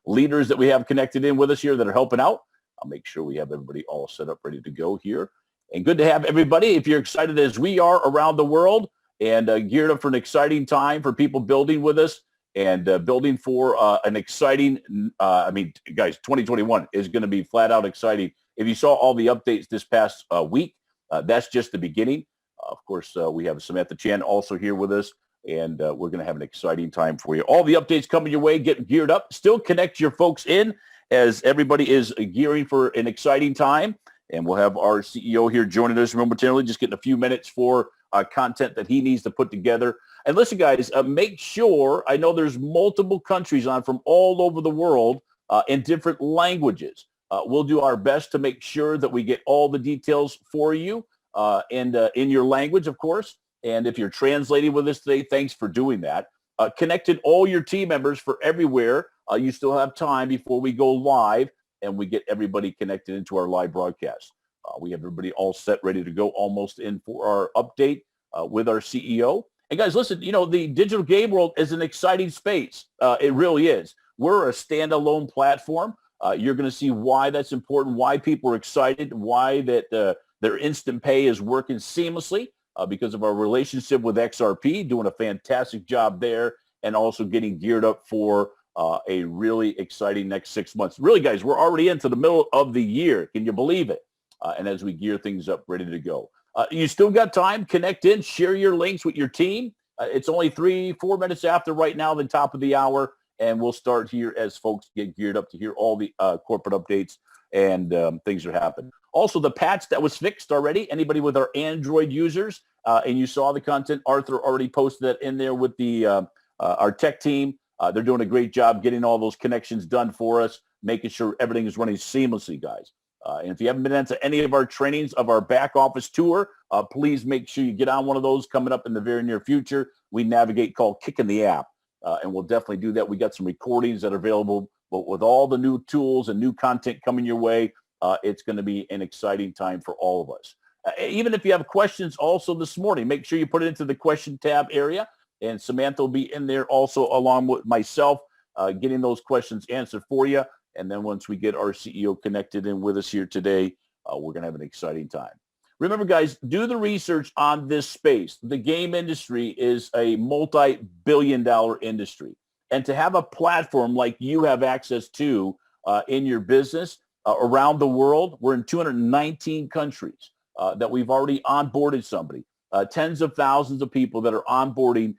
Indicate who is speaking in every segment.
Speaker 1: leaders that we have connected in with us here that are helping out. I'll make sure we have everybody all set up, ready to go here. And good to have everybody. If you're excited as we are around the world and geared up for an exciting time for people building with us and building for an exciting, guys, 2021 is going to be flat out exciting. If you saw all the updates this past week, that's just the beginning. Of course, we have Samantha Chan also here with us, and we're going to have an exciting time for you. All the updates coming your way. Get geared up. Still connect your folks in as everybody is gearing for an exciting time. And we'll have our CEO here joining us momentarily, just getting a few minutes for content that he needs to put together. And listen, guys, make sure, I know there's multiple countries on from all over the world in different languages. We'll do our best to make sure that we get all the details for you and in your language, of course. And if you're translating with us today, thanks for doing that. Connected all your team members for everywhere. You still have time before we go live and we get everybody connected into our live broadcast. We have everybody all set, ready to go, almost in for our update with our CEO. And guys, listen, the digital game world is an exciting space. It really is. We're a standalone platform. You're going to see why that's important, why people are excited, why that their instant pay is working seamlessly because of our relationship with XRP, doing a fantastic job there, and also getting geared up for a really exciting next 6 months. Really, guys, we're already into the middle of the year. Can you believe it? And as we gear things up, ready to go. You still got time. Connect in. Share your links with your team. It's only 3-4 minutes after right now, the top of the hour, and we'll start here as folks get geared up to hear all the corporate updates and things that happen. Also, the patch that was fixed already. Anybody with our Android users, and you saw the content, Arthur already posted that in there with the our tech team. They're doing a great job getting all those connections done for us, making sure everything is running seamlessly, guys. And if you haven't been into any of our trainings of our back office tour, please make sure you get on one of those coming up in the very near future. We navigate called Kicking the App, and we'll definitely do that. We got some recordings that are available, but with all the new tools and new content coming your way, it's going to be an exciting time for all of us. Even if you have questions also this morning, make sure you put it into the question tab area. And Samantha will be in there also along with myself, getting those questions answered for you. And then once we get our CEO connected in with us here today, we're going to have an exciting time. Remember, guys, do the research on this space. The game industry is a multi-billion-dollar industry. And to have a platform like you have access to in your business around the world, we're in 219 countries that we've already onboarded somebody. Tens of thousands of people that are onboarding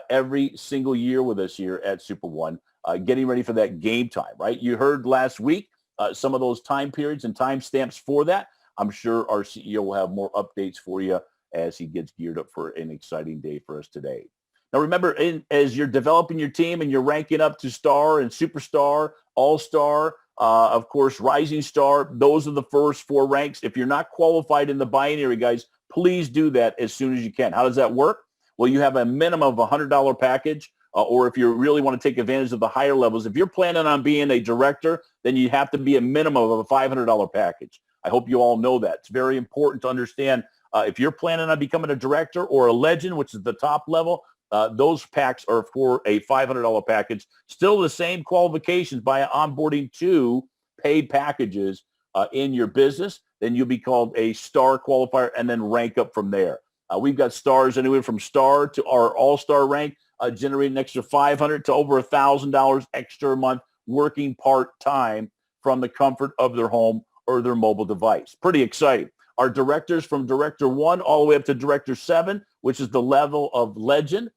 Speaker 1: every single year with us here at Super.One, getting ready for that game time, right? You heard last week some of those time periods and time stamps for that. I'm sure our CEO will have more updates for you as he gets geared up for an exciting day for us today. Now, remember, as you're developing your team and you're ranking up to star and superstar, all-star, of course, rising star, those are the first 4 ranks. If you're not qualified in the binary, guys, please do that as soon as you can. How does that work? Well, you have a minimum of $100 package, or if you really want to take advantage of the higher levels, if you're planning on being a director, then you have to be a minimum of a $500 package. I hope you all know that. It's very important to understand if you're planning on becoming a director or a legend, which is the top level, those packs are for a $500 package. Still the same qualifications by onboarding 2 paid packages in your business. Then you'll be called a star qualifier and then rank up from there. We've got stars anywhere from star to our all-star rank, generating an extra $500 to over $1,000 extra a month, working part-time from the comfort of their home or their mobile device. Pretty exciting. Our directors from Director 1 all the way up to Director 7, which is the level of legend.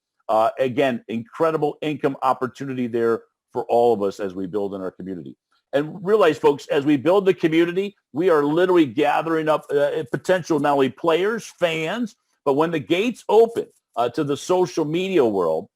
Speaker 1: Again, incredible income opportunity there for all of us as we build in our community. And realize, folks, as we build the community, we are literally gathering up potential not only players, fans, but when the gates open to the social media world,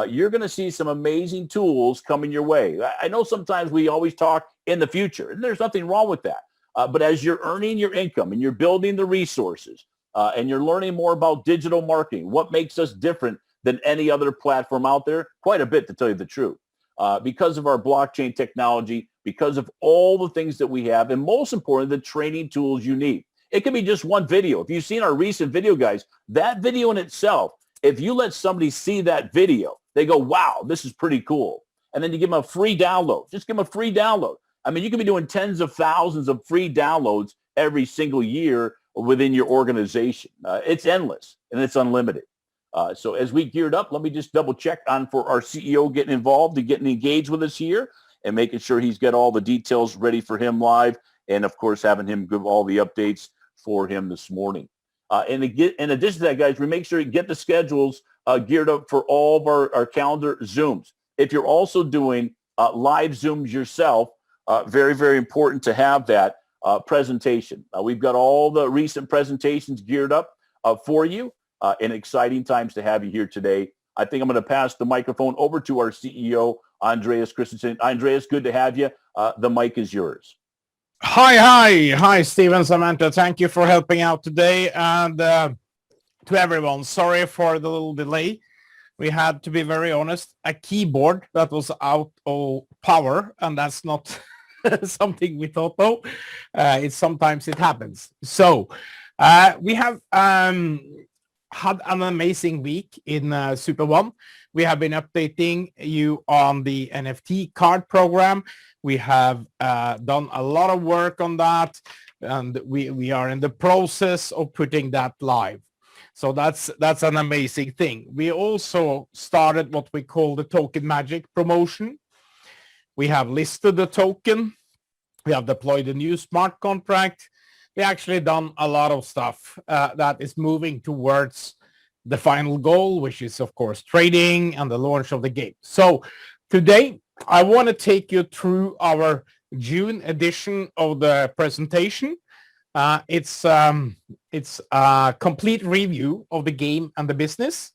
Speaker 1: you're going to see some amazing tools coming your way. I know sometimes we always talk in the future, and there's nothing wrong with that. But as you're earning your income and you're building the resources and you're learning more about digital marketing, what makes us different than any other platform out there? Quite a bit, to tell you the truth. Because of our blockchain technology, because of all the things that we have, and most importantly, the training tools you need. It can be just one video. If you've seen our recent video, guys, that video in itself, if you let somebody see that video, they go, wow, this is pretty cool. and then you give them a free download. Just give them a free download. I mean, you can be doing tens of thousands of free downloads every single year within your organization. It's endless and it's unlimited. So as we geared up, let me just double check on for our CEO getting involved and getting engaged with us here and making sure he's got all the details ready for him live. And of course, having him give all the updates for him this morning. And in addition to that, guys, we make sure you get the schedules geared up for all of our calendar Zooms. If you're also doing live Zooms yourself, very, very important to have that presentation. We've got all the recent presentations geared up for you, and exciting times to have you here today. I think I'm going to pass the microphone over to our CEO, Andreas Christensen. Andreas, good to have you. The mic is yours.
Speaker 2: Hi, Steven, Samantha. Thank you for helping out today. And to everyone, sorry for the little delay. We had, to be very honest, a keyboard that was out of power, and that's not something we thought of. Sometimes it happens. So we have had an amazing week in Super.One. We have been updating you on the NFT card program. We have done a lot of work on that, and we are in the process of putting that live. So that's an amazing thing. We also started what we call the token magic promotion. We have listed the token. We have deployed a new smart contract. We actually done a lot of stuff that is moving towards the final goal, which is, of course, trading and the launch of the game. So today, I want to take you through our June edition of the presentation. It's a complete review of the game and the business.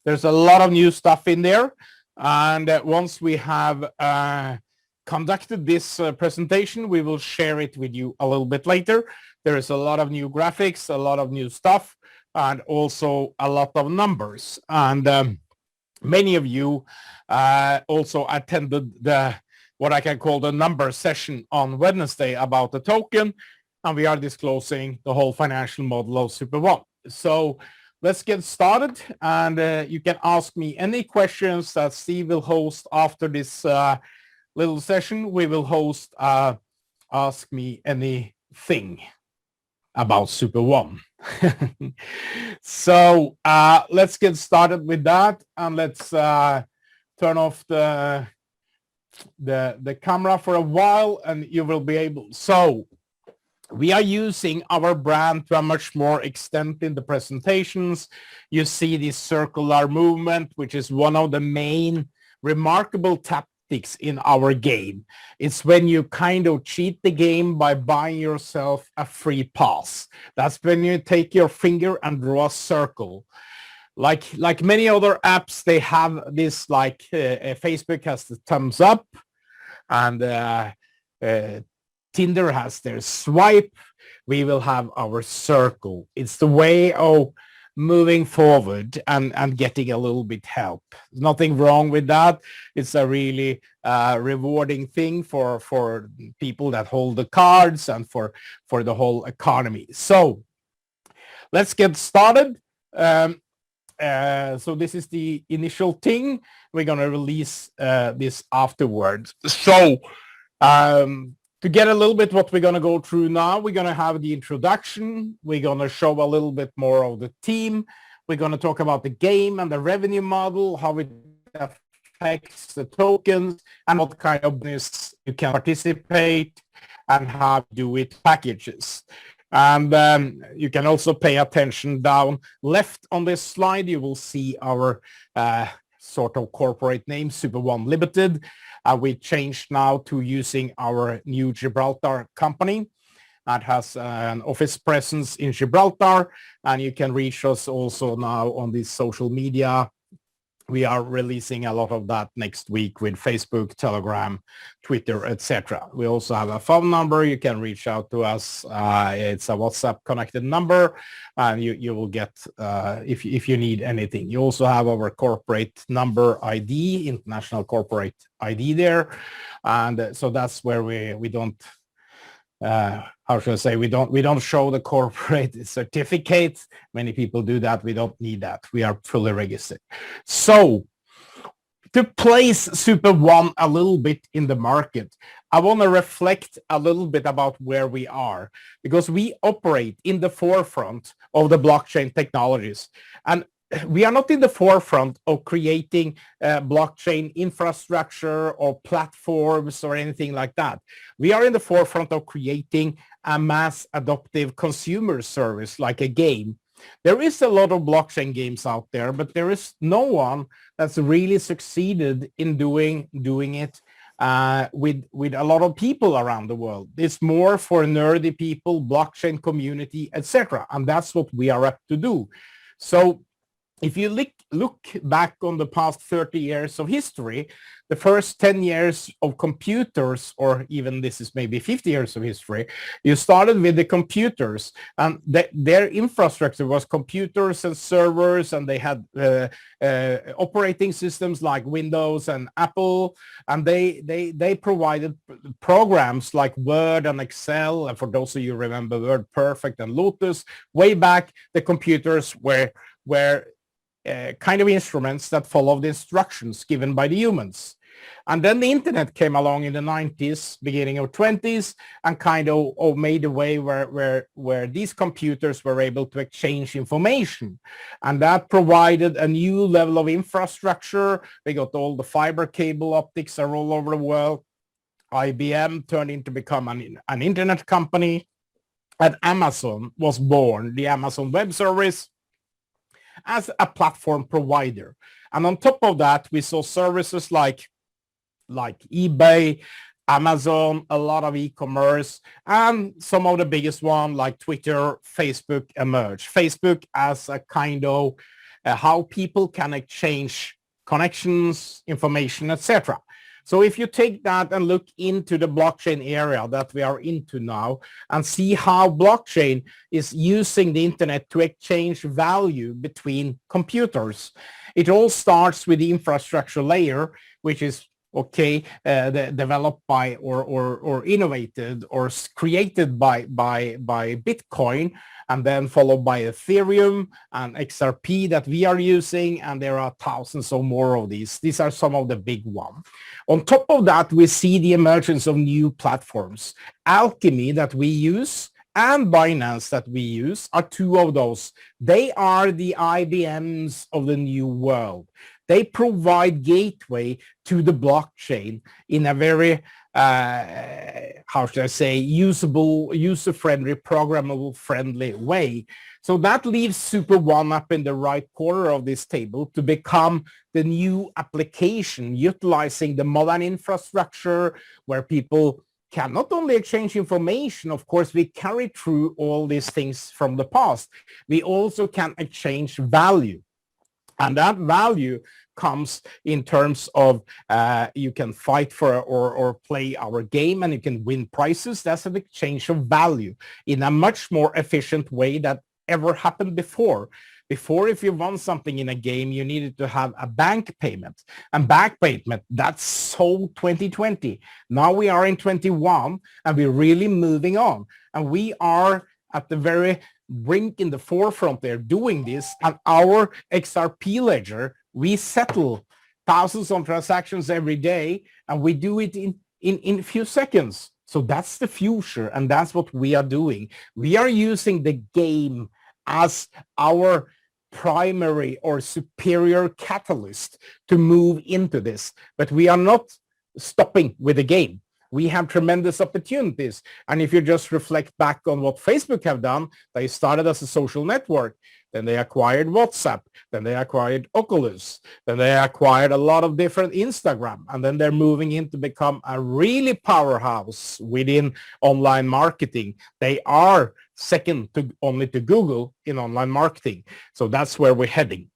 Speaker 2: There's a lot of new stuff in there. And once we have conducted this presentation, we will share it with you a little bit later. There is a lot of new graphics, a lot of new stuff, and also a lot of numbers. And many of you also attended what I can call the number session on Wednesday about the token, and we are disclosing the whole financial model of Super.One. So let's get started, and you can ask me any questions that Steve will host after this little session. We will host Ask Me Anything about Super.One. So let's get started with that, and let's turn off the camera for a while, and you will be able. So we are using our brand to a much more extent in the presentations. You see this circular movement, which is one of the main remarkable tactics in our game. It's when you kind of cheat the game by buying yourself a free pass. That's when you take your finger and draw a circle. Like many other apps, they have this, like Facebook has the thumbs up, and Tinder has their swipe. We will have our circle. It's the way of moving forward and getting a little bit help. There's nothing wrong with that. It's a really rewarding thing for people that hold the cards and for the whole economy. So let's get started. So this is the initial thing. We're going to release this afterwards. So to get a little bit what we're going to go through now, we're going to have the introduction. We're going to show a little bit more of the team. We're going to talk about the game and the revenue model, how it affects the tokens, and what kind of business you can participate, and how to do it packages. And you can also pay attention down left on this slide. You will see our sort of corporate name, Super.One Limited. We changed now to using our new Gibraltar company that has an office presence in Gibraltar, and you can reach us also now on this social media. We are releasing a lot of that next week with Facebook, Telegram, Twitter, etc. We also have a phone number. You can reach out to us. It's a WhatsApp connected number, and you will get if you need anything. You also have our corporate number ID, international corporate ID there, and so that's where we don't. How should I say, we don't show the corporate certificates. Many people do that. We don't need that. We are fully registered. So to place Super.One a little bit in the market, I want to reflect a little bit about where we are, because we operate in the forefront of the blockchain technologies. And we are not in the forefront of creating blockchain infrastructure or platforms or anything like that. We are in the forefront of creating a mass adoptive consumer service like a game. There is a lot of blockchain games out there, but there is no one that's really succeeded in doing it with a lot of people around the world. It's more for nerdy people, blockchain community, etc. And that's what we are up to do. So if you look back on the past 30 years of history, the first 10 years of computers, or even this is maybe 50 years of history, you started with the computers, and their infrastructure was computers and servers, and they had operating systems like Windows and Apple, and they provided programs like Word and Excel. And for those of you who remember Word Perfect and Lotus, way back, the computers were kind of instruments that followed the instructions given by the humans. And then the internet came along in the 90s, beginning of 20s, and kind of made a way where these computers were able to exchange information. And that provided a new level of infrastructure. We got all the fiber cable optics are all over the world. IBM turned into become an internet company. And Amazon was born, the Amazon Web Service, as a platform provider. And on top of that, we saw services like eBay, Amazon, a lot of e-commerce, and some of the biggest one like Twitter, Facebook emerge. Facebook as a kind of how people can exchange connections, information, etc. So if you take that and look into the blockchain area that we are into now and see how blockchain is using the internet to exchange value between computers, it all starts with the infrastructure layer, which is developed by or innovated or created by Bitcoin, and then followed by Ethereum and XRP that we are using, and there are thousands or more of these. These are some of the big ones. On top of that, we see the emergence of new platforms. Alchemy that we use and Binance that we use are two of those. They are the IBMs of the new world. They provide gateway to the blockchain in a very, how should I say, usable, user-friendly, programmable-friendly way. So that leaves Super.One up in the right corner of this table to become the new application utilizing the modern infrastructure where people can not only exchange information, of course, we carry through all these things from the past. We also can exchange value. And that value comes in terms of you can fight for or play our game and you can win prizes. That's an exchange of value in a much more efficient way that ever happened before. Before, if you won something in a game, you needed to have a bank payment. And bank payment, that's so 2020. Now we are in 21 and we're really moving on. And we are at the very brink in the forefront there doing this. And our XRP ledger, we settle thousands of transactions every day and we do it in a few seconds. So that's the future and that's what we are doing. We are using the game as our primary or superior catalyst to move into this. But we are not stopping with the game. We have tremendous opportunities. And if you just reflect back on what Facebook have done, they started as a social network. Then they acquired WhatsApp. Then they acquired Oculus. Then they acquired a lot of different Instagram. And then they're moving in to become a really powerhouse within online marketing. They are second to only to Google in online marketing. So that's where we're heading.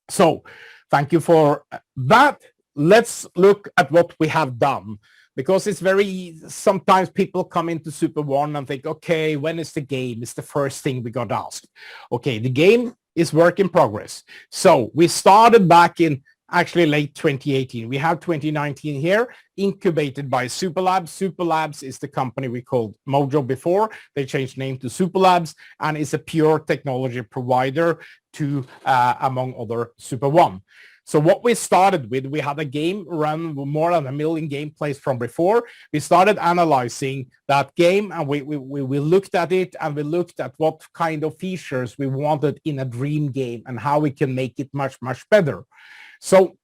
Speaker 2: So thank you for that. Let's look at what we have done. Because it's sometimes people come into Super.One and think, okay, when is the game? It's the first thing we got asked. Okay, the game is work in progress. So we started back in actually late 2018. We have 2019 here, incubated by Superlabs. Superlabs is the company we called Mojo before. They changed name to Superlabs and is a pure technology provider to, among other, Super.One. So what we started with, we had a game run more than 1 million gameplays from before. We started analyzing that game, and we looked at it, and we looked at what kind of features we wanted in a dream game and how we can make it much, much better. So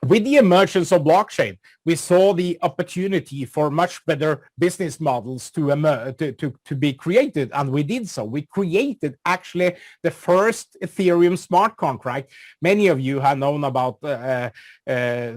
Speaker 2: with the emergence of blockchain, we saw the opportunity for much better business models to be created, and we did so. We created actually the first Ethereum smart contract. Many of you have known about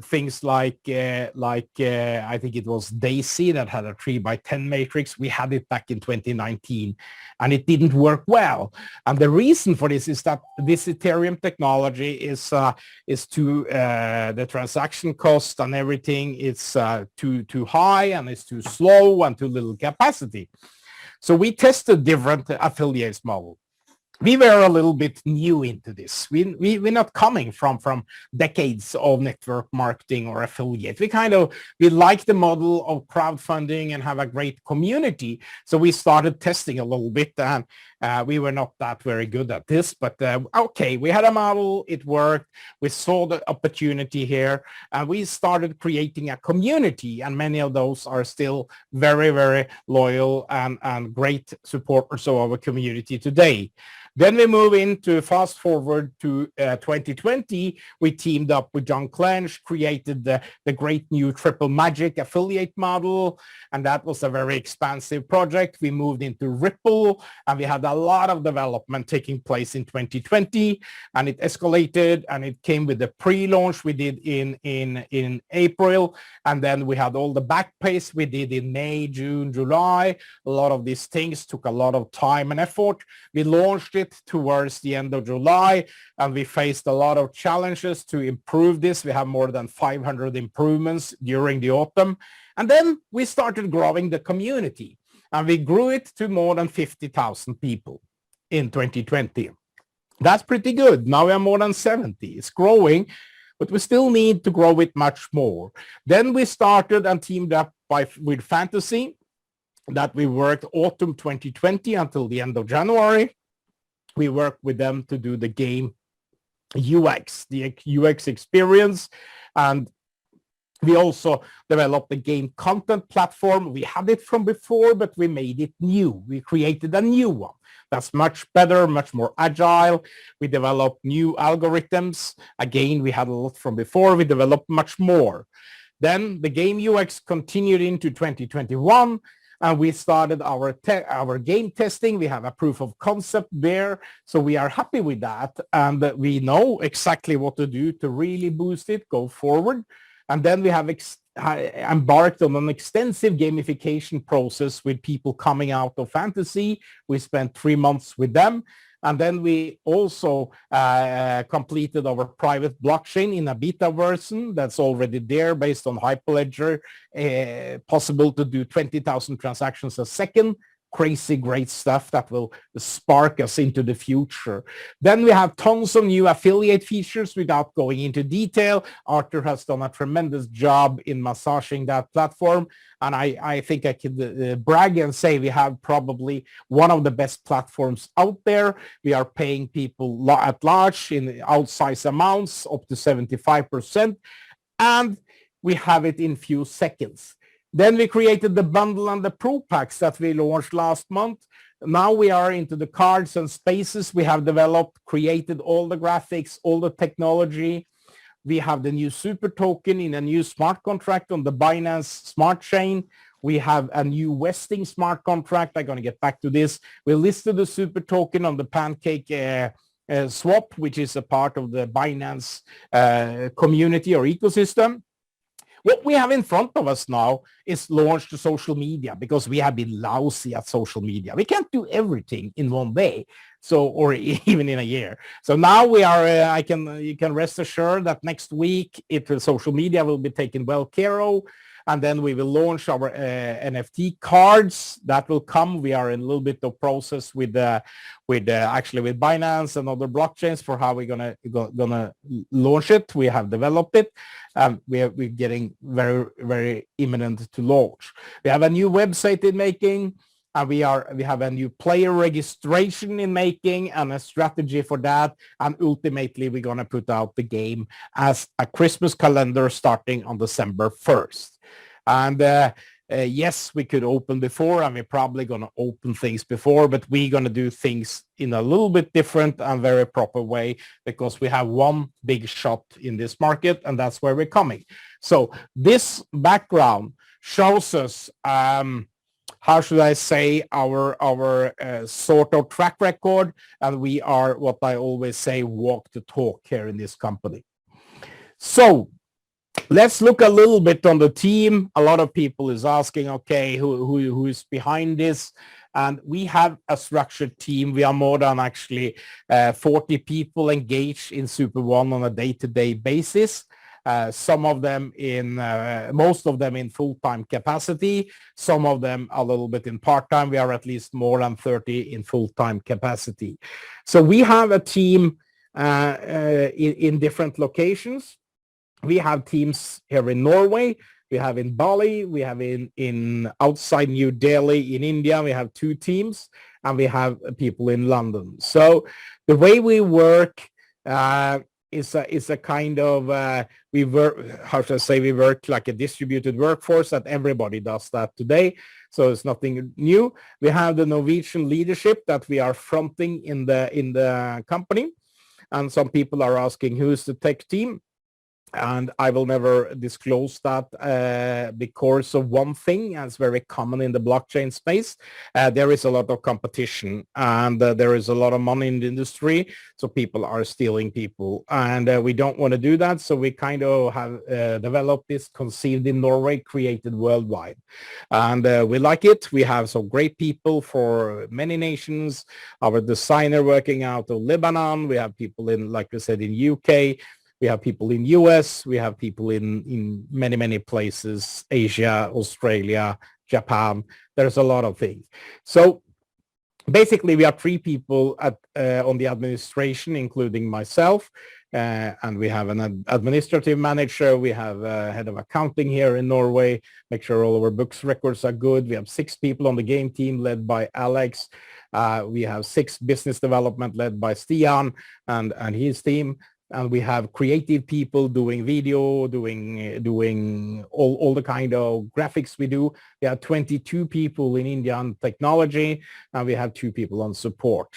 Speaker 2: things like I think it was Daisy that had a 3x10 matrix. We had it back in 2019, and it didn't work well. And the reason for this is that this Ethereum technology is the transaction cost and everything is too high, and it's too slow and too little capacity. So we tested different affiliates model. We were a little bit new into this. We're not coming from decades of network marketing or affiliate. We like the model of crowdfunding and have a great community. So we started testing a little bit, and we were not that very good at this, but okay, we had a model, it worked. We saw the opportunity here, and we started creating a community, and many of those are still very, very loyal and great supporters of our community today. Then we move into fast forward to 2020. We teamed up with John Clench, created the great new Triple Magic affiliate model, and that was a very expansive project. We moved into Ripple, and we had a lot of development taking place in 2020, and it escalated, and it came with the pre-launch we did in April, and then we had all the back pace we did in May, June, July. A lot of these things took a lot of time and effort. We launched it towards the end of July, and we faced a lot of challenges to improve this. We have more than 500 improvements during the autumn, and then we started growing the community, and we grew it to more than 50,000 people in 2020. That's pretty good. Now we are more than 70. It's growing, but we still need to grow it much more. Then we started and teamed up with Fantasy, that we worked autumn 2020 until the end of January. We worked with them to do the game UX, the UX experience, and we also developed the game content platform. We had it from before, but we made it new. We created a new one that's much better, much more agile. We developed new algorithms. Again, we had a lot from before. We developed much more. Then the game UX continued into 2021. And we started our game testing. We have a proof of concept there. So we are happy with that. And we know exactly what to do to really boost it, go forward. And then we have embarked on an extensive gamification process with people coming out of Fantasy. We spent 3 months with them. And then we also completed our private blockchain in a beta version that's already there based on Hyperledger, possible to do 20,000 transactions a second. Crazy great stuff that will spark us into the future. Then we have tons of new affiliate features without going into detail. Arthur has done a tremendous job in massaging that platform. And I think I can brag and say we have probably one of the best platforms out there. We are paying people at large in outsized amounts, up to 75%. And we have it in few seconds. Then we created the bundle and the pro packs that we launched last month. Now we are into the cards and spaces. We have developed, created all the graphics, all the technology. We have the new super token in a new smart contract on the Binance Smart Chain. We have a new vesting smart contract. I'm going to get back to this. We listed the super token on the Pancake swap, which is a part of the Binance community or ecosystem. What we have in front of us now is launch to social media, because we have been lousy at social media. We can't do everything in one day, or even in a year. So now we are. You can rest assured that next week social media will be taken well care of, and then we will launch our NFT cards. That will come. We are in a little bit of process with actually with Binance and other blockchains for how we're gonna launch it. We have developed it. We're getting very, very imminent to launch. We have a new website in making. and we have a new player registration in making and a strategy for that. And ultimately, we're going to put out the game as a Christmas calendar starting on December 1st. And yes, we could open before, and we're probably going to open things before, but we're going to do things in a little bit different and very proper way, because we have one big shot in this market, and that's where we're coming. So this background shows us, how should I say, our sort of track record, and we are, what I always say, walk the talk here in this company. So let's look a little bit on the team. A lot of people is asking, okay, who is behind this? And we have a structured team. We are more than actually 40 people engaged in Super.One on a day-to-day basis. Some of them most of them in full-time capacity. Some of them a little bit in part-time. We are at least more than 30 in full-time capacity. So we have a team in different locations. We have teams here in Norway, we have in Bali, we have in outside New Delhi in India, we have 2 teams, and we have people in London. So the way we work is a kind of, we work, how should I say, we work like a distributed workforce, that everybody does that today. So it's nothing new. We have the Norwegian leadership that we are fronting in the company. And some people are asking, who's the tech team? And I will never disclose that because of one thing that's very common in the blockchain space. There is a lot of competition, and there is a lot of money in the industry, so people are stealing people, and we don't want to do that. So we kind of have developed this, conceived in Norway, created worldwide, and we like it. We have some great people for many nations. Our designer working out of Lebanon. We have people in, like I said, in UK. We have people in US, we have people in many, many places, Asia, Australia, Japan. There's a lot of things. So basically, we are 3 people on the administration, including myself. And we have an administrative manager. We have a head of accounting here in Norway, make sure all of our books records are good. We have 6 people on the game team led by Alex. We have 6 business development led by Stian and his team. And we have creative people doing video, doing all the kind of graphics we do. We have 22 people in India on technology, and we have 2 people on support.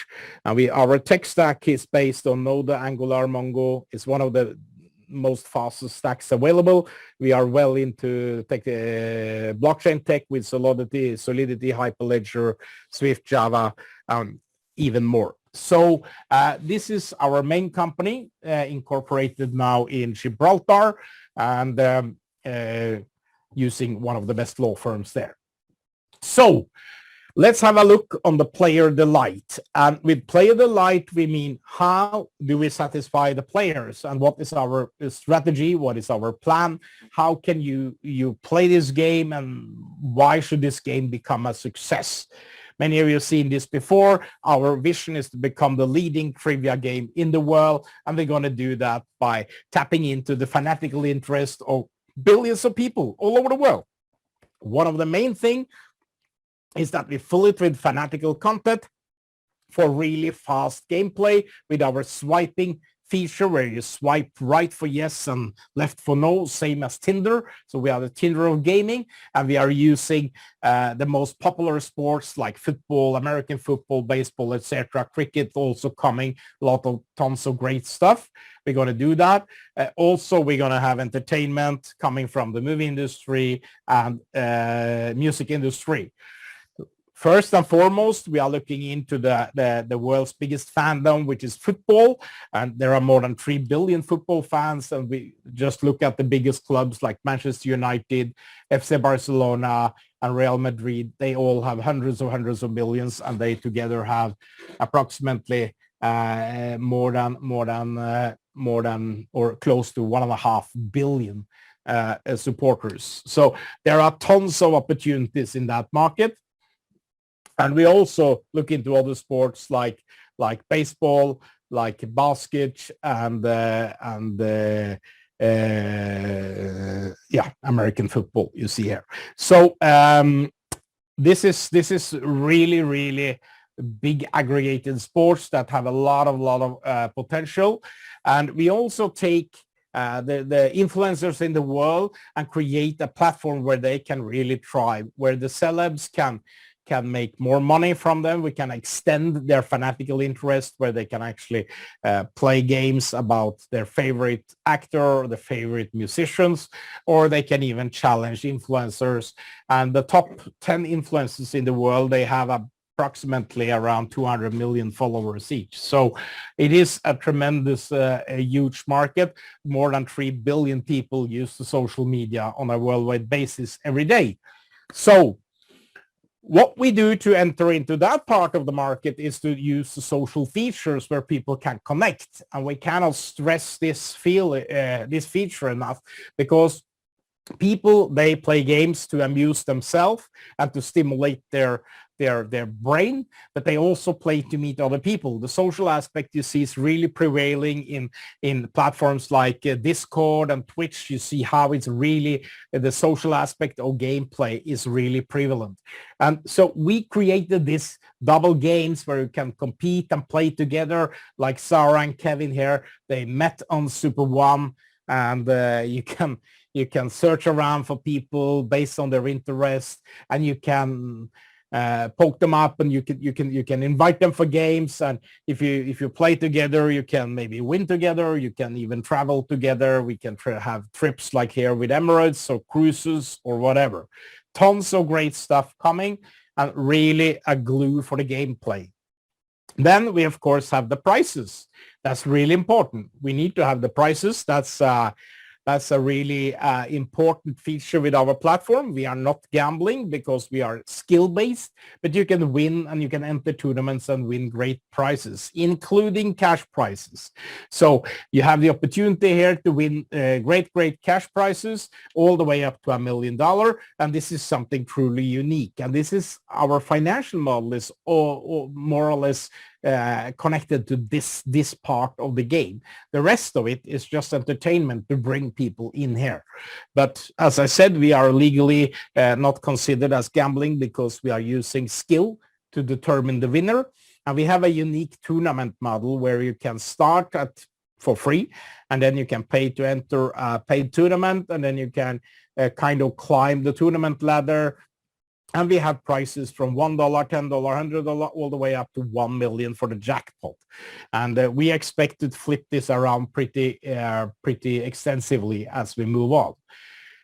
Speaker 2: And our tech stack is based on Node, Angular, Mongo. It's one of the most fastest stacks available. We are well into blockchain tech with Solidity, Hyperledger, Swift, Java, even more. So this is our main company, incorporated now in Gibraltar, and using one of the best law firms there. So let's have a look on the player delight. And with player delight, we mean, how do we satisfy the players, and what is our strategy? What is our plan? How can you play this game, and why should this game become a success? Many of you have seen this before. Our vision is to become the leading trivia game in the world, and we're going to do that by tapping into the fanatical interest of billions of people all over the world. One of the main things is that we fill it with fanatical content for really fast gameplay with our swiping feature, where you swipe right for yes and left for no, same as Tinder. So we are the Tinder of gaming, and we are using the most popular sports like football, American football, baseball, etc., cricket also coming, tons of great stuff. We're going to do that. Also, we're going to have entertainment coming from the movie industry and music industry. First and foremost, we are looking into the world's biggest fandom, which is football. And there are more than 3 billion football fans. And we just look at the biggest clubs like Manchester United, FC Barcelona, and Real Madrid. They all have hundreds of millions, and they together have approximately more than or close to 1.5 billion supporters. So there are tons of opportunities in that market. And we also look into other sports like baseball, like basket, and American football, you see here. So this is really big aggregated sports that have a lot of potential. And we also take the influencers in the world and create a platform where they can really thrive, where the celebs can make more money from them. We can extend their fanatical interest, where they can actually play games about their favorite actor or their favorite musicians, or they can even challenge influencers. And the top 10 influencers in the world, they have approximately around 200 million followers each. So it is a tremendous, a huge market. More than 3 billion people use the social media on a worldwide basis every day. So what we do to enter into that part of the market is to use the social features where people can connect. And we cannot stress this feature enough, because people, they play games to amuse themselves and to stimulate their brain, but they also play to meet other people. The social aspect you see is really prevailing in platforms like Discord and Twitch. You see how it's really the social aspect of gameplay is really prevalent. And so we created this double games where you can compete and play together, like Sarah and Kevin here. They met on Super.One, and you can search around for people based on their interest, and you can poke them up, and you can invite them for games. And if you play together, you can maybe win together. You can even travel together. We can have trips like here with Emirates, or cruises, or whatever. Tons of great stuff coming, and really a glue for the gameplay. Then we of course have the prices. That's really important. We need to have the prices. That's a really important feature with our platform. We are not gambling because we are skill-based, but you can win and you can enter tournaments and win great prizes, including cash prizes. So you have the opportunity here to win great cash prizes all the way up to $1 million. And this is something truly unique. And this is our financial model is all more or less connected to this part of the game. The rest of it is just entertainment to bring people in here. But as I said, we are legally not considered as gambling because we are using skill to determine the winner. And we have a unique tournament model where you can start for free, and then you can pay to enter a paid tournament, and then you can kind of climb the tournament ladder. And we have prices from $1, $10, $100, all the way up to 1 million for the jackpot. And we expect to flip this around pretty extensively as we move on.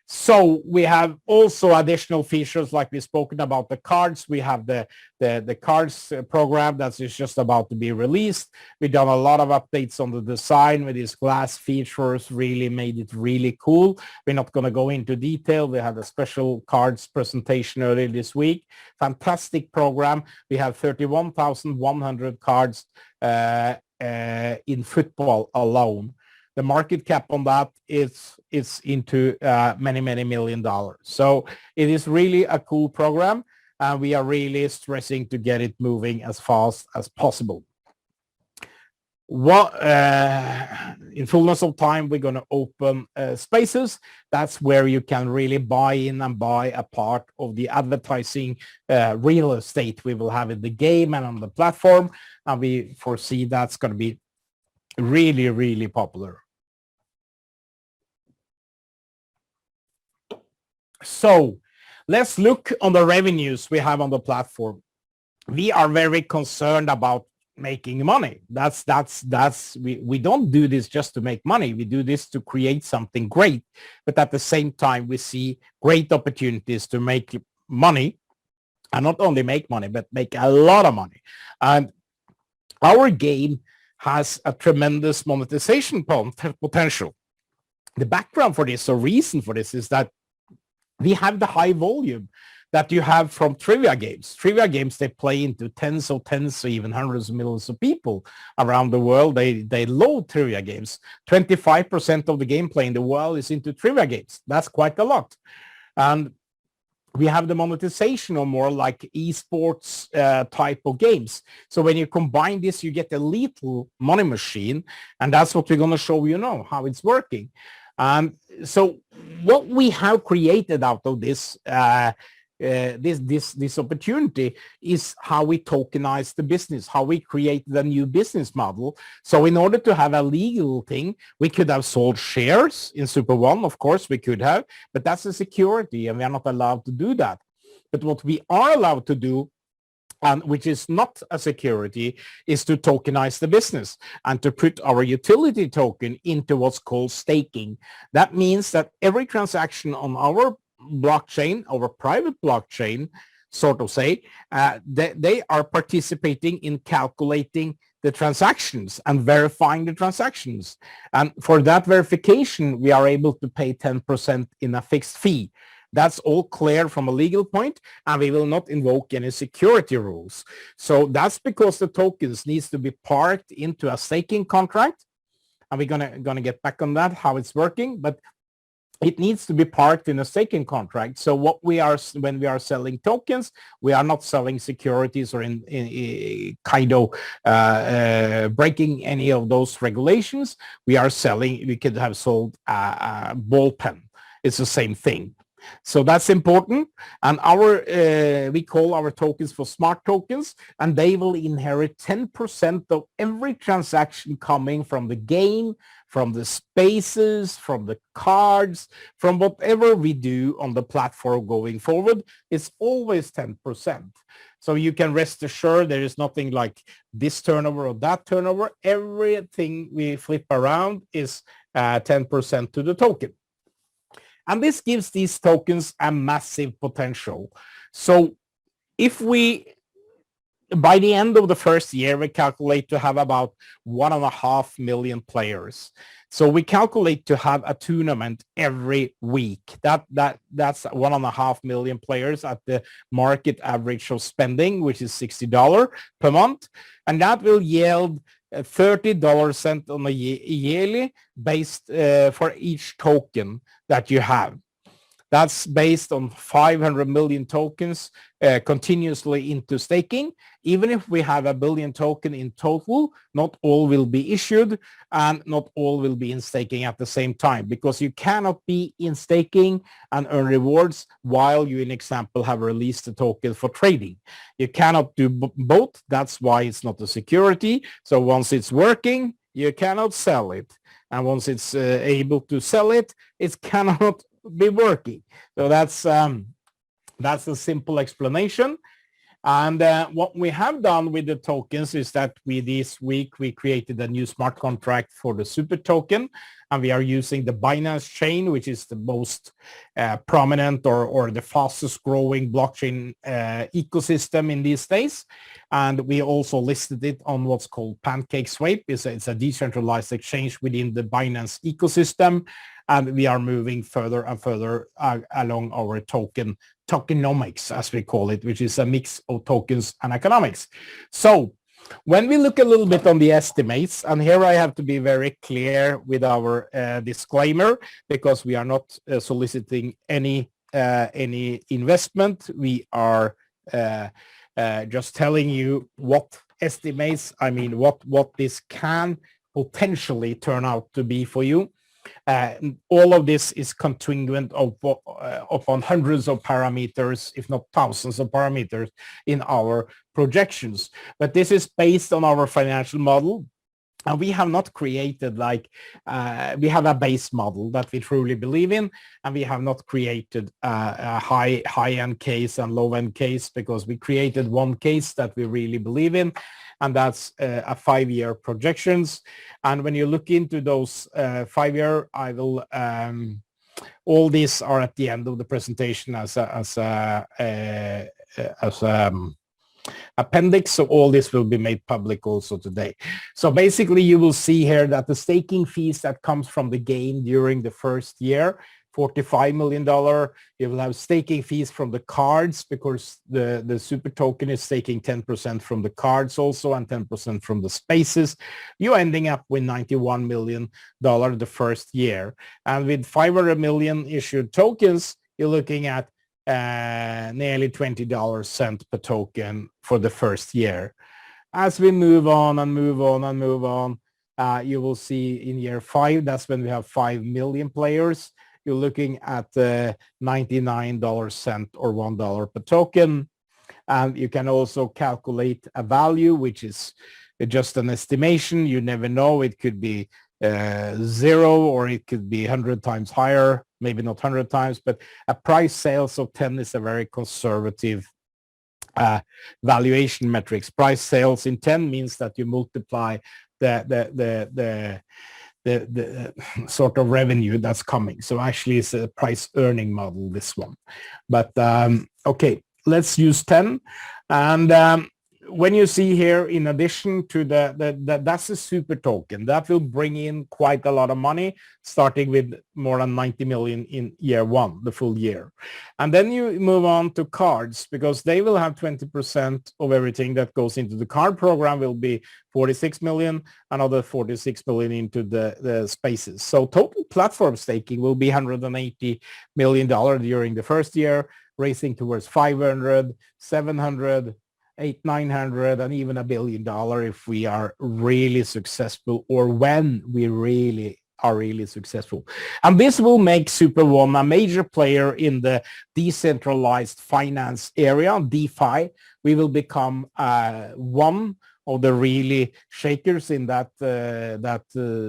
Speaker 2: So we have also additional features, like we've spoken about the cards. We have the cards program that is just about to be released. We've done a lot of updates on the design with these glass features, really made it really cool. We're not going to go into detail. We had a special cards presentation earlier this week. Fantastic program. We have 31,100 cards in football alone. The market cap on that is into many million dollars. So it is really a cool program, and we are really stressing to get it moving as fast as possible. What in fullness of time, we're going to open spaces. That's where you can really buy in and buy a part of the advertising real estate we will have in the game and on the platform, and we foresee that's going to be really popular. So let's look on the revenues we have on the platform. We are very concerned about making money. We don't do this just to make money. We do this to create something great, but at the same time we see great opportunities to make money, and not only make money, but make a lot of money. And our game has a tremendous monetization potential. The background for this, or reason for this, is that we have the high volume that you have from trivia games. Trivia games, they play into tens or even hundreds of millions of people around the world. They load trivia games. 25% of the gameplay in the world is into trivia games. That's quite a lot. And we have the monetization or more like esports type of games. So when you combine this, you get a little money machine, and that's what we're going to show you now, how it's working. So what we have created out of this this opportunity is how we tokenize the business, how we create the new business model. So in order to have a legal thing, we could have sold shares in Super.One, of course we could have, but that's a security and we are not allowed to do that. But what we are allowed to do, and which is not a security, is to tokenize the business and to put our utility token into what's called staking. That means that every transaction on our blockchain, our private blockchain, sort of say, they are participating in calculating the transactions and verifying the transactions. And for that verification, we are able to pay 10% in a fixed fee. That's all clear from a legal point, and we will not invoke any security rules. So that's because the tokens needs to be parked into a staking contract, and we're gonna get back on that, how it's working, but it needs to be parked in a staking contract. So what we are, when we are selling tokens, we are not selling securities or in kind of breaking any of those regulations. We are selling, we could have sold a ball pen. It's the same thing. So that's important. And our we call our tokens for smart tokens, and they will inherit 10% of every transaction coming from the game, from the spaces, from the cards, from whatever we do on the platform going forward. It's always 10%. So you can rest assured there is nothing like this turnover or that turnover. Everything we flip around is 10% to the token. And this gives these tokens a massive potential. So if we, by the end of the first year, we calculate to have about 1.5 million players. So we calculate to have a tournament every week. That's 1.5 million players at the market average of spending, which is $60 per month. And that will yield $30 on a yearly based for each token that you have. That's based on 500 million tokens continuously into staking. Even if we have 1 billion token in total, not all will be issued and not all will be in staking at the same time, because you cannot be in staking and earn rewards while you, in example, have released the token for trading. You cannot do both. That's why it's not a security. So once it's working, you cannot sell it. And once it's able to sell it, it cannot be working. So that's a simple explanation. And what we have done with the tokens is that this week we created a new smart contract for the Super token, and we are using the Binance chain, which is the most prominent or the fastest growing blockchain ecosystem in these days. And we also listed it on what's called PancakeSwap. It's a decentralized exchange within the Binance ecosystem. And we are moving further and further along our tokenomics, as we call it, which is a mix of tokens and economics. So when we look a little bit on the estimates, and here I have to be very clear with our disclaimer, because we are not soliciting any investment. We are just telling you what estimates, I mean, what this can potentially turn out to be for you. All of this is contingent upon hundreds of parameters, if not thousands of parameters in our projections. But this is based on our financial model. And we have not created we have a base model that we truly believe in, and we have not created a high-end case and low-end case, because we created one case that we really believe in, and that's a 5-year projections. And when you look into those 5-year, I will all these are at the end of the presentation as appendix, so all this will be made public also today. So basically you will see here that the staking fees that comes from the game during the first year, $45 million. You will have staking fees from the cards, because the Super token is staking 10% from the cards also and 10% from the spaces. You're ending up with $91 million the first year. And with 500 million issued tokens, you're looking at nearly $20 per token for the first year. As we move on and move on and move on, you will see in year 5, that's when we have 5 million players. you're looking at $99 or $1 per token. And you can also calculate a value, which is just an estimation. You never know. It could be 0 or it could be 100 times higher, maybe not 100 times, but a price sales of 10 is a very conservative valuation metrics. Price sales in 10 means that you multiply the sort of revenue that's coming. So actually it's a price earning model, this one. But okay, let's use 10. And when you see here, in addition to that's a super token that will bring in quite a lot of money, starting with more than 90 million in year one, the full year. And then you move on to cards, because they will have 20% of everything that goes into the card program will be 46 million, another 46 million into the spaces. So total platform staking will be $180 million during the first year, racing towards 500, 700, 800-900, and even $1 billion if we are really successful, or when we really are really successful. And this will make Super.One a major player in the decentralized finance area, DeFi. We will become one of the really shakers in that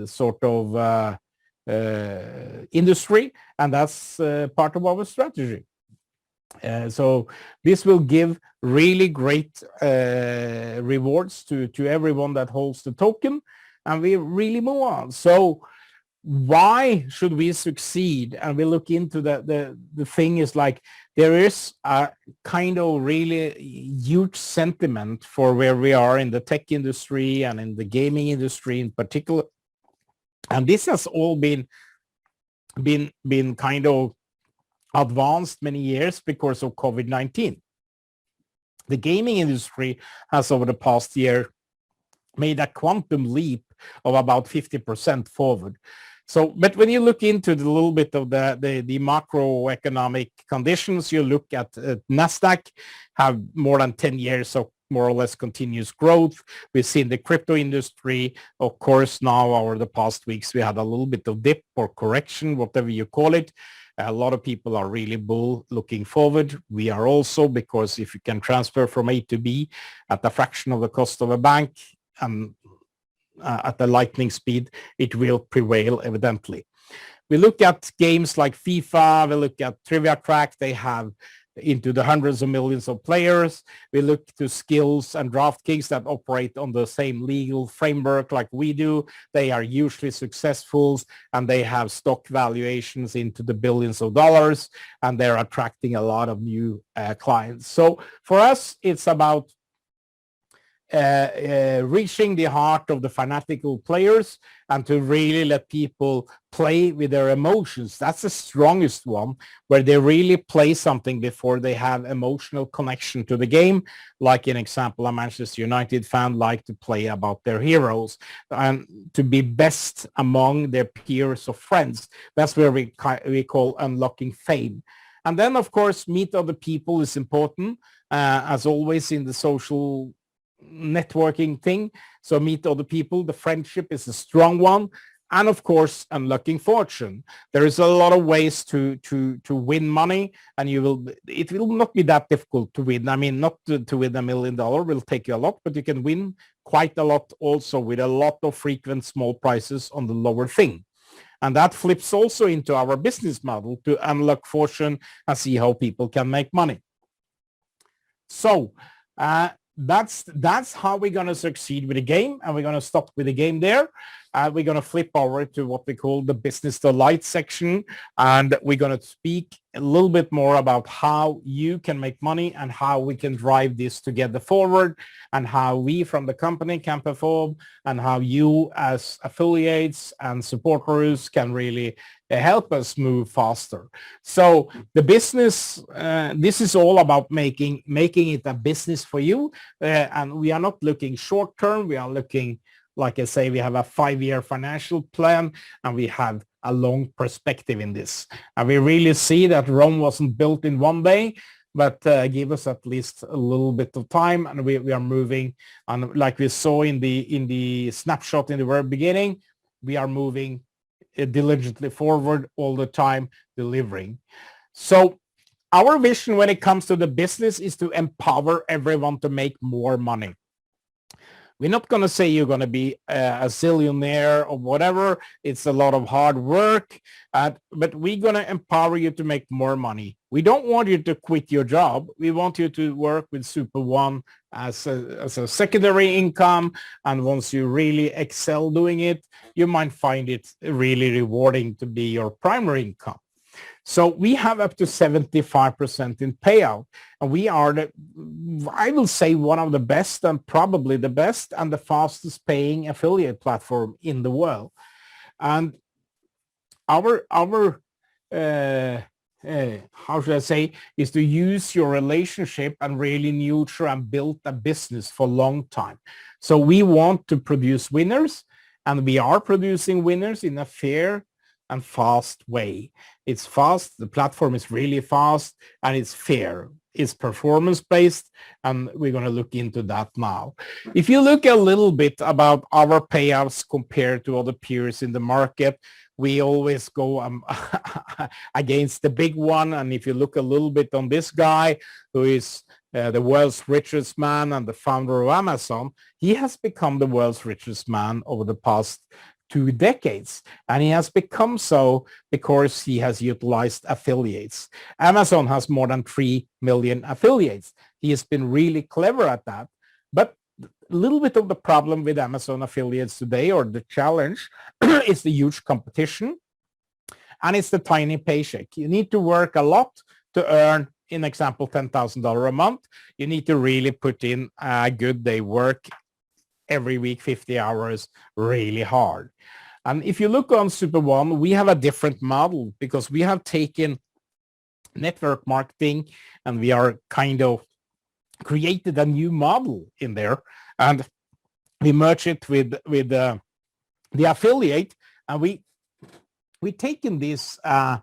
Speaker 2: sort of industry, and that's part of our strategy. So this will give really great rewards to everyone that holds the token, and we really move on. So why should we succeed? And we look into the thing is like, there is a kind of really huge sentiment for where we are in the tech industry and in the gaming industry in particular. And this has all been kind of advanced many years because of COVID-19. The gaming industry has over the past year made a quantum leap of about 50% forward. So, but when you look into the little bit of the macroeconomic conditions, you look at NASDAQ have more than 10 years of more or less continuous growth. We've seen the crypto industry, of course, now over the past weeks, we had a little bit of dip or correction, whatever you call it. A lot of people are really bull looking forward. We are also, because if you can transfer from A to B at a fraction of the cost of a bank and at the lightning speed, it will prevail evidently. We look at games like FIFA, we look at Trivia Crack, they have into the hundreds of millions of players. We look to Skills and DraftKings that operate on the same legal framework like we do. They are usually successful and they have stock valuations into the billions of dollars, and they're attracting a lot of new clients. So for us, it's about reaching the heart of the fanatical players and to really let people play with their emotions. That's the strongest one, where they really play something before they have emotional connection to the game. Like an example, a Manchester United fan like to play about their heroes and to be best among their peers or friends. That's where we call unlocking fame. And then, of course, meet other people is important, as always in the social networking thing. So meet other people. The friendship is a strong one. And of course, unlocking fortune. There is a lot of ways to win money, and it will not be that difficult to win. I mean, not to win $1 million will take you a lot, but you can win quite a lot also with a lot of frequent small prices on the lower thing. And that flips also into our business model to unlock fortune and see how people can make money. So that's how we're going to succeed with the game, and we're going to stop with the game there. We're going to flip over to what we call the business delight section, and we're going to speak a little bit more about how you can make money and how we can drive this together forward, and how we from the company can perform, and how you as affiliates and supporters can really help us move faster. So the business, this is all about making it a business for you, and we are not looking short term. We are looking, like I say, we have a 5-year financial plan, and we have a long perspective in this. And we really see that Rome wasn't built in one day, but give us at least a little bit of time, and we are moving. And like we saw in the snapshot in the very beginning, we are moving diligently forward all the time, delivering. So our vision when it comes to the business is to empower everyone to make more money. We're not going to say you're going to be a zillionaire or whatever. It's a lot of hard work, but we're going to empower you to make more money. We don't want you to quit your job. We want you to work with Super.One as a secondary income. And once you really excel doing it, you might find it really rewarding to be your primary income. So we have up to 75% in payout. And we are, I will say, one of the best and probably the best and the fastest paying affiliate platform in the world. And our how should I say, is to use your relationship and really nurture and build a business for a long time. So we want to produce winners, and we are producing winners in a fair and fast way. It's fast, the platform is really fast, and it's fair. It's performance-based, and we're going to look into that now. If you look a little bit about our payouts compared to other peers in the market, we always go against the big one. And if you look a little bit on this guy, who is the world's richest man and the founder of Amazon, he has become the world's richest man over the past 2 decades. And he has become so because he has utilized affiliates. Amazon has more than 3 million affiliates. He has been really clever at that. But a little bit of the problem with Amazon affiliates today, or the challenge, is the huge competition. And it's the tiny paycheck. You need to work a lot to earn, in example, $10,000 a month. You need to really put in a good day work every week, 50 hours, really hard. And if you look on Super.One, we have a different model because we have taken network marketing and we are kind of created a new model in there, and we merge it with the affiliate, and we taken these how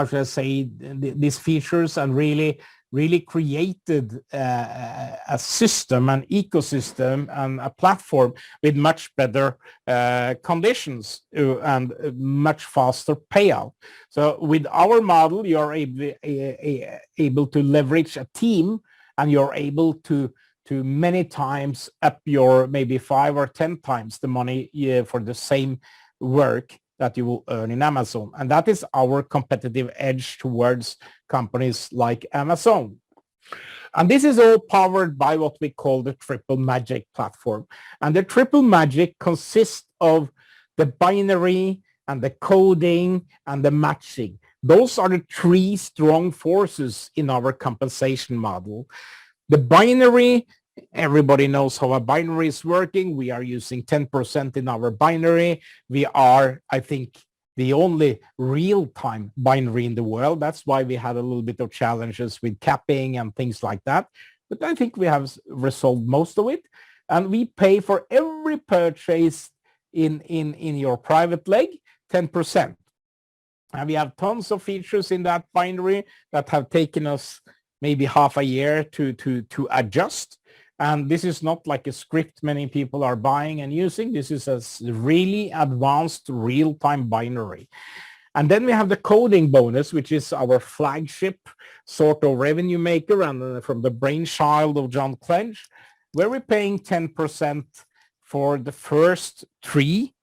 Speaker 2: should I say, these features and really created a system, an ecosystem, and a platform with much better conditions and much faster payout. So with our model, you're able to leverage a team, and you're able to many times up your maybe 5 or 10 times the money for the same work that you will earn in Amazon. And that is our competitive edge towards companies like Amazon. And this is all powered by what we call the Triple Magic platform. And the Triple Magic consists of the binary and the coding and the matching. Those are the 3 strong forces in our compensation model. The binary, everybody knows how a binary is working. We are using 10% in our binary. We are, I think, the only real-time binary in the world. That's why we had a little bit of challenges with capping and things like that. But I think we have resolved most of it. And we pay for every purchase in your private leg, 10%. And we have tons of features in that binary that have taken us maybe half a year to adjust. And this is not like a script many people are buying and using. This is a really advanced real-time binary. And then we have the coding bonus, which is our flagship sort of revenue maker, and from the brainchild of John Clench, where we're paying 10% for the first 3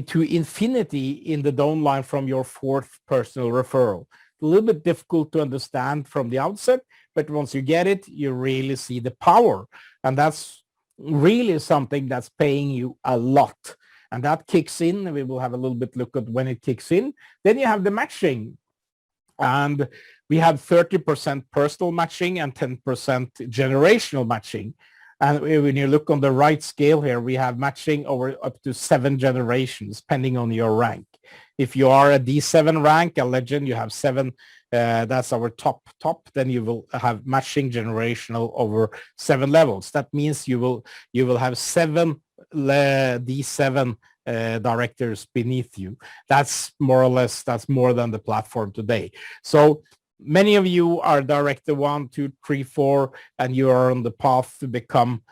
Speaker 2: to infinity in the downline from your 4th personal referral. A little bit difficult to understand from the outset, but once you get it, you really see the power. And that's really something that's paying you a lot. And that kicks in. We will have a little bit look at when it kicks in. Then you have the matching. And we have 30% personal matching and 10% generational matching. And when you look on the right scale here, we have matching over up to 7 generations, depending on your rank. If you are a D7 rank, a legend, you have 7. That's our top. Then you will have matching generational over 7 levels. That means you will have 7 D7 directors beneath you. That's more or less, that's more than the platform today. So many of you are director 1, 2, 3, 4, and you are on the path to become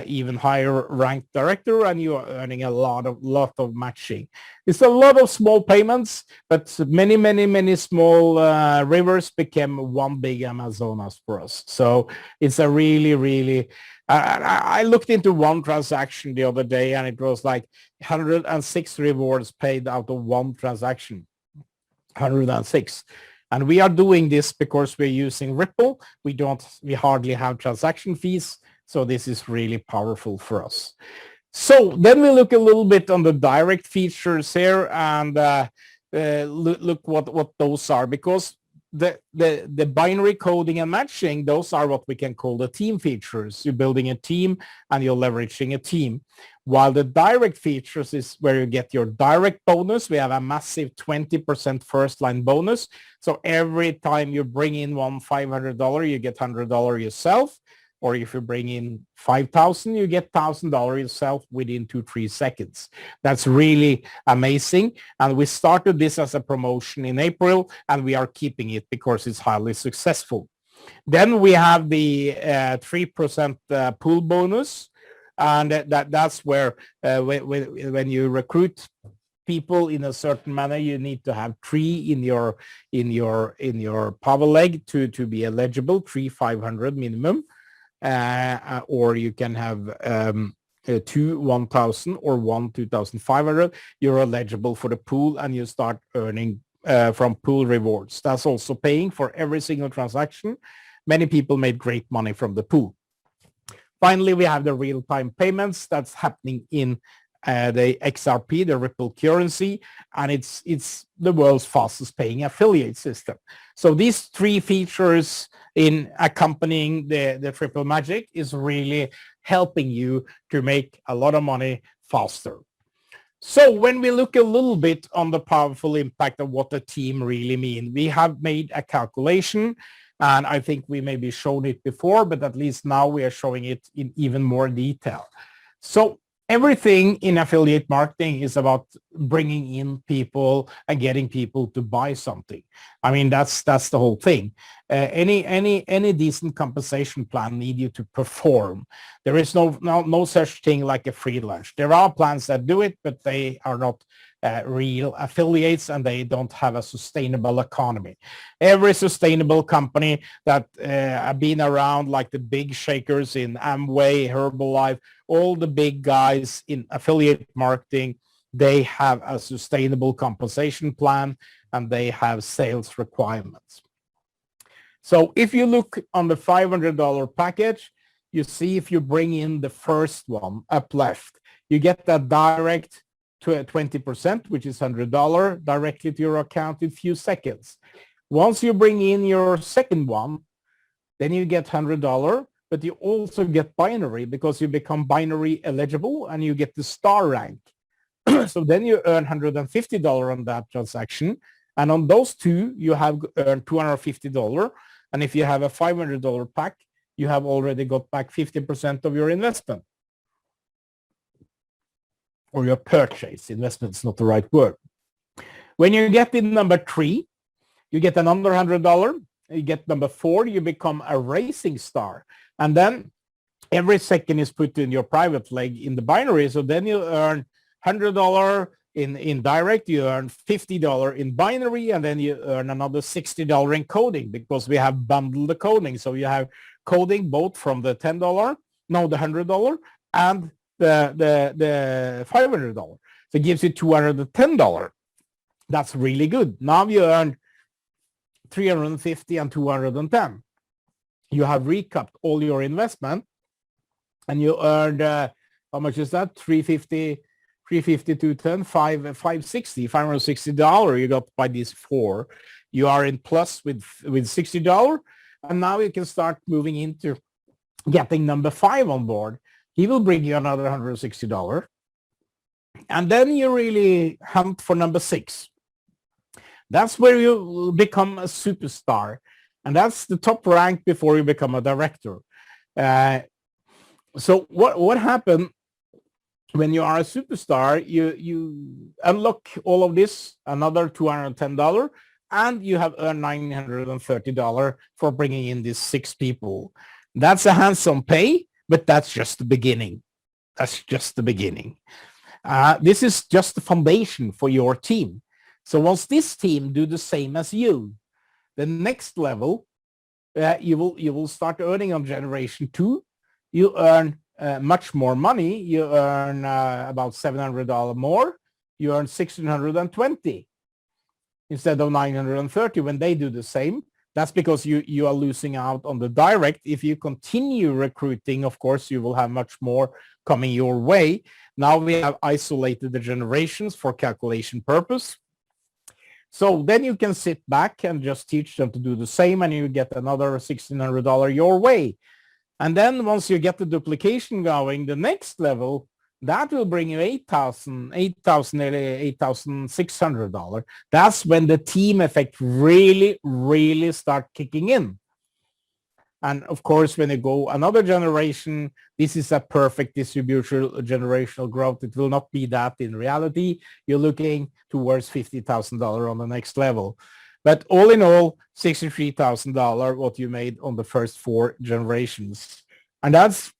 Speaker 2: even higher ranked director, and you are earning a lot of matching. It's a lot of small payments, but many small rivers became one big Amazonas for us. So it's a really I looked into one transaction the other day, and it was like 106 rewards paid out of one transaction. 106. And we are doing this because we're using Ripple. We hardly have transaction fees. So this is really powerful for us. So then we look a little bit on the direct features here, and look what those are, because the binary coding and matching, those are what we can call the team features. You're building a team and you're leveraging a team. While the direct features is where you get your direct bonus. We have a massive 20% first line bonus. So every time you bring in $500, you get $100 yourself. Or if you bring in 5,000, you get $1,000 yourself within 2-3 seconds. That's really amazing. And we started this as a promotion in April, and we are keeping it because it's highly successful. Then we have the 3% pool bonus, and that's where when you recruit people in a certain manner, you need to have 3 in your power leg to be eligible, 500 minimum. Or you can have 2 1,000 or 1 2,500. You're eligible for the pool, and you start earning from pool rewards. That's also paying for every single transaction. Many people made great money from the pool. Finally, we have the real-time payments that's happening in the XRP, the Ripple currency, and it's the world's fastest paying affiliate system. So these 3 features in accompanying the Triple Magic is really helping you to make a lot of money faster. So when we look a little bit on the powerful impact of what the team really mean, we have made a calculation, and I think we maybe shown it before, but at least now we are showing it in even more detail. So everything in affiliate marketing is about bringing in people and getting people to buy something. I mean, that's the whole thing. Any decent compensation plan need you to perform. There is no such thing like a free lunch. There are plans that do it, but they are not real affiliates, and they don't have a sustainable economy. Every sustainable company that have been around, like the big shakers in Amway, Herbalife, all the big guys in affiliate marketing, they have a sustainable compensation plan, and they have sales requirements. So if you look on the $500 package, you see if you bring in the first one up left, you get that direct to 20%, which is $100 directly to your account in a few seconds. Once you bring in your second one, then you get $100, but you also get binary because you become binary eligible and you get the star rank. So then you earn $150 on that transaction. And on those 2, you have earned $250. And if you have a $500 pack, you have already got back 50% of your investment. Or your purchase. Investment is not the right word. When you get in number 3, you get another $100. You get number 4, you become a racing star. And then every second is put in your private leg in the binary. So then you earn $100 in direct, you earn $50 in binary, and then you earn another $60 in coding, because we have bundled the coding. So you have coding both from the $100 and the $500. So it gives you $210. That's really good. Now you earn $350 and $210. You have recapped all your investment, and you earned how much is that? $350, $210, $560 you got by these 4. You are in plus with $60, and now you can start moving into getting number 5 on board. He will bring you another $160. And then you really hunt for number 6. That's where you become a superstar. And that's the top rank before you become a director. So what happened when you are a superstar? You unlock all of this, another $210, and you have earned $930 for bringing in these 6 people. That's a handsome pay. But that's just the beginning. That's just the beginning. This is just the foundation for your team. So once this team do the same as you, the next level, you will start earning on generation 2. You earn much more money. You earn about $700 more. You earn 1,620 instead of 930 when they do the same. That's because you are losing out on the direct. If you continue recruiting, of course, you will have much more coming your way. Now we have isolated the generations for calculation purpose. So then you can sit back and just teach them to do the same, and you get another $1,600 your way. And then once you get the duplication going, the next level, that will bring you $8,600. That's when the team effect really start kicking in. And of course, when you go another generation, this is a perfect distribution generational growth. It will not be that in reality. You're looking towards $50,000 on the next level. But all in all, $63,000 what you made on the first 4 generations. And that's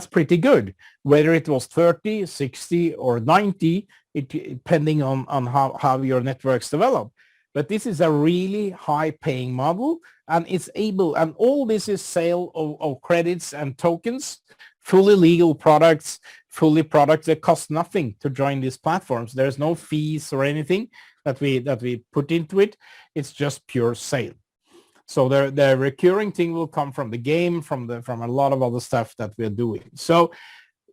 Speaker 2: pretty good. Whether it was 30, 60, or 90, depending on how your networks develop. But this is a really high paying model, and it's able, and all this is sale of credits and tokens, fully legal products, that cost nothing to join these platforms. There's no fees or anything that we put into it. It's just pure sale. So the recurring thing will come from the game, from a lot of other stuff that we're doing. So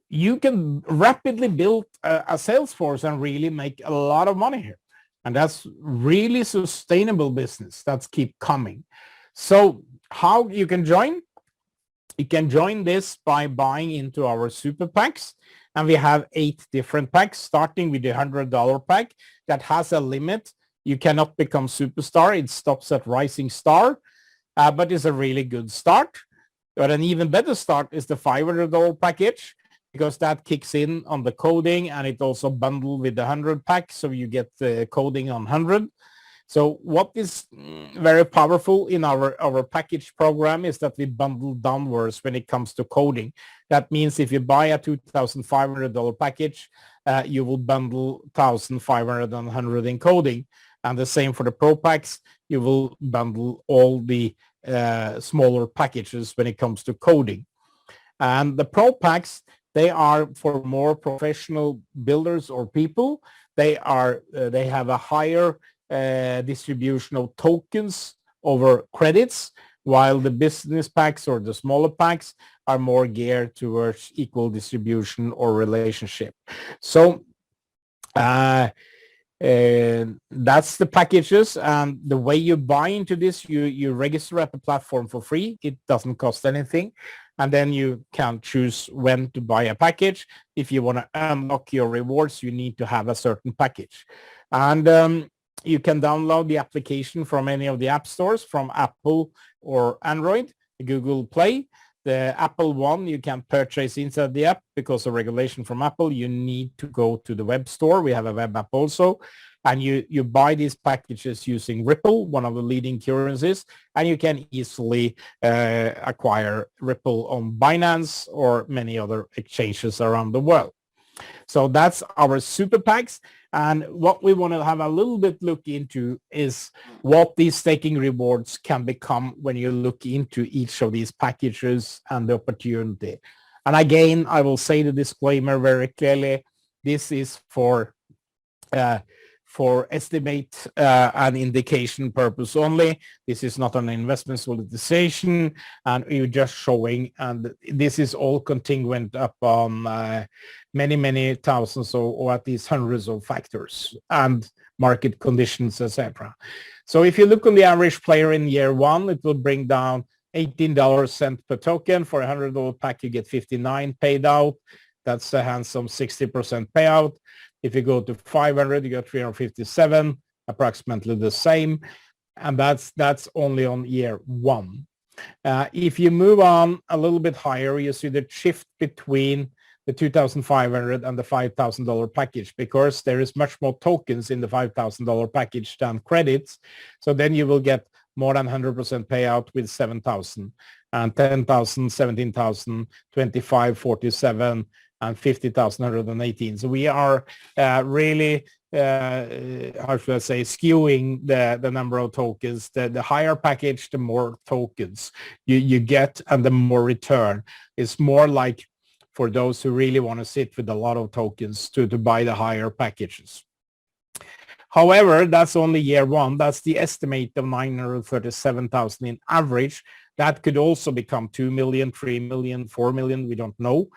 Speaker 2: you can rapidly build a sales force and really make a lot of money here. And that's really sustainable business that's keep coming. So how you can join? You can join this by buying into our super packs. And we have 8 different packs, starting with the $100 pack that has a limit. You cannot become superstar. It stops at rising star, but it's a really good start. But an even better start is the $500 package, because that kicks in on the coding, and it also bundled with the 100 pack, so you get the coding on 100. So what is very powerful in our package program is that we bundle downwards when it comes to coding. That means if you buy a $2,500 package, you will bundle 1,500 and 100 in coding. And the same for the Pro packs, you will bundle all the smaller packages when it comes to coding. And the Pro packs, they are for more professional builders or people. They have a higher distribution of tokens over credits, while the business packs or the smaller packs are more geared towards equal distribution or relationship. So that's the packages, and the way you buy into this, you register at the platform for free. It doesn't cost anything. And then you can choose when to buy a package. If you want to unlock your rewards, you need to have a certain package. And you can download the application from any of the app stores, from Apple or Android, Google Play. The Apple one you can purchase inside the app. Because of regulation from Apple, you need to go to the web store. We have a web app also. And you buy these packages using Ripple, one of the leading currencies, and you can easily acquire Ripple on Binance or many other exchanges around the world. So that's our super packs. And what we want to have a little bit look into is what these staking rewards can become when you look into each of these packages and the opportunity. And again, I will say the disclaimer very clearly. This is for estimate and indication purpose only. This is not an investment solicitation, and you're just showing, and this is all contingent upon many thousands or at least hundreds of factors and market conditions, etc. So if you look on the average player in year 1, it will bring down $18 per token. For a $100 pack, you get 59 paid out. That's a handsome 60% payout. If you go to 500, you get 357, approximately the same. And that's only on year 1. If you move on a little bit higher, you see the shift between the 2,500 and the $5,000 package, because there is much more tokens in the $5,000 package than credits. So then you will get more than 100% payout with 7,000. and 10,000, 17,000, 25, 47, and 50,118. So we are really, how should I say, skewing the number of tokens. The higher package, the more tokens you get and the more return. It's more like for those who really want to sit with a lot of tokens to buy the higher packages. However, that's only year one. That's the estimate of 937,000 in average. That could also become 2 million, 3 million, 4 million. We don't know.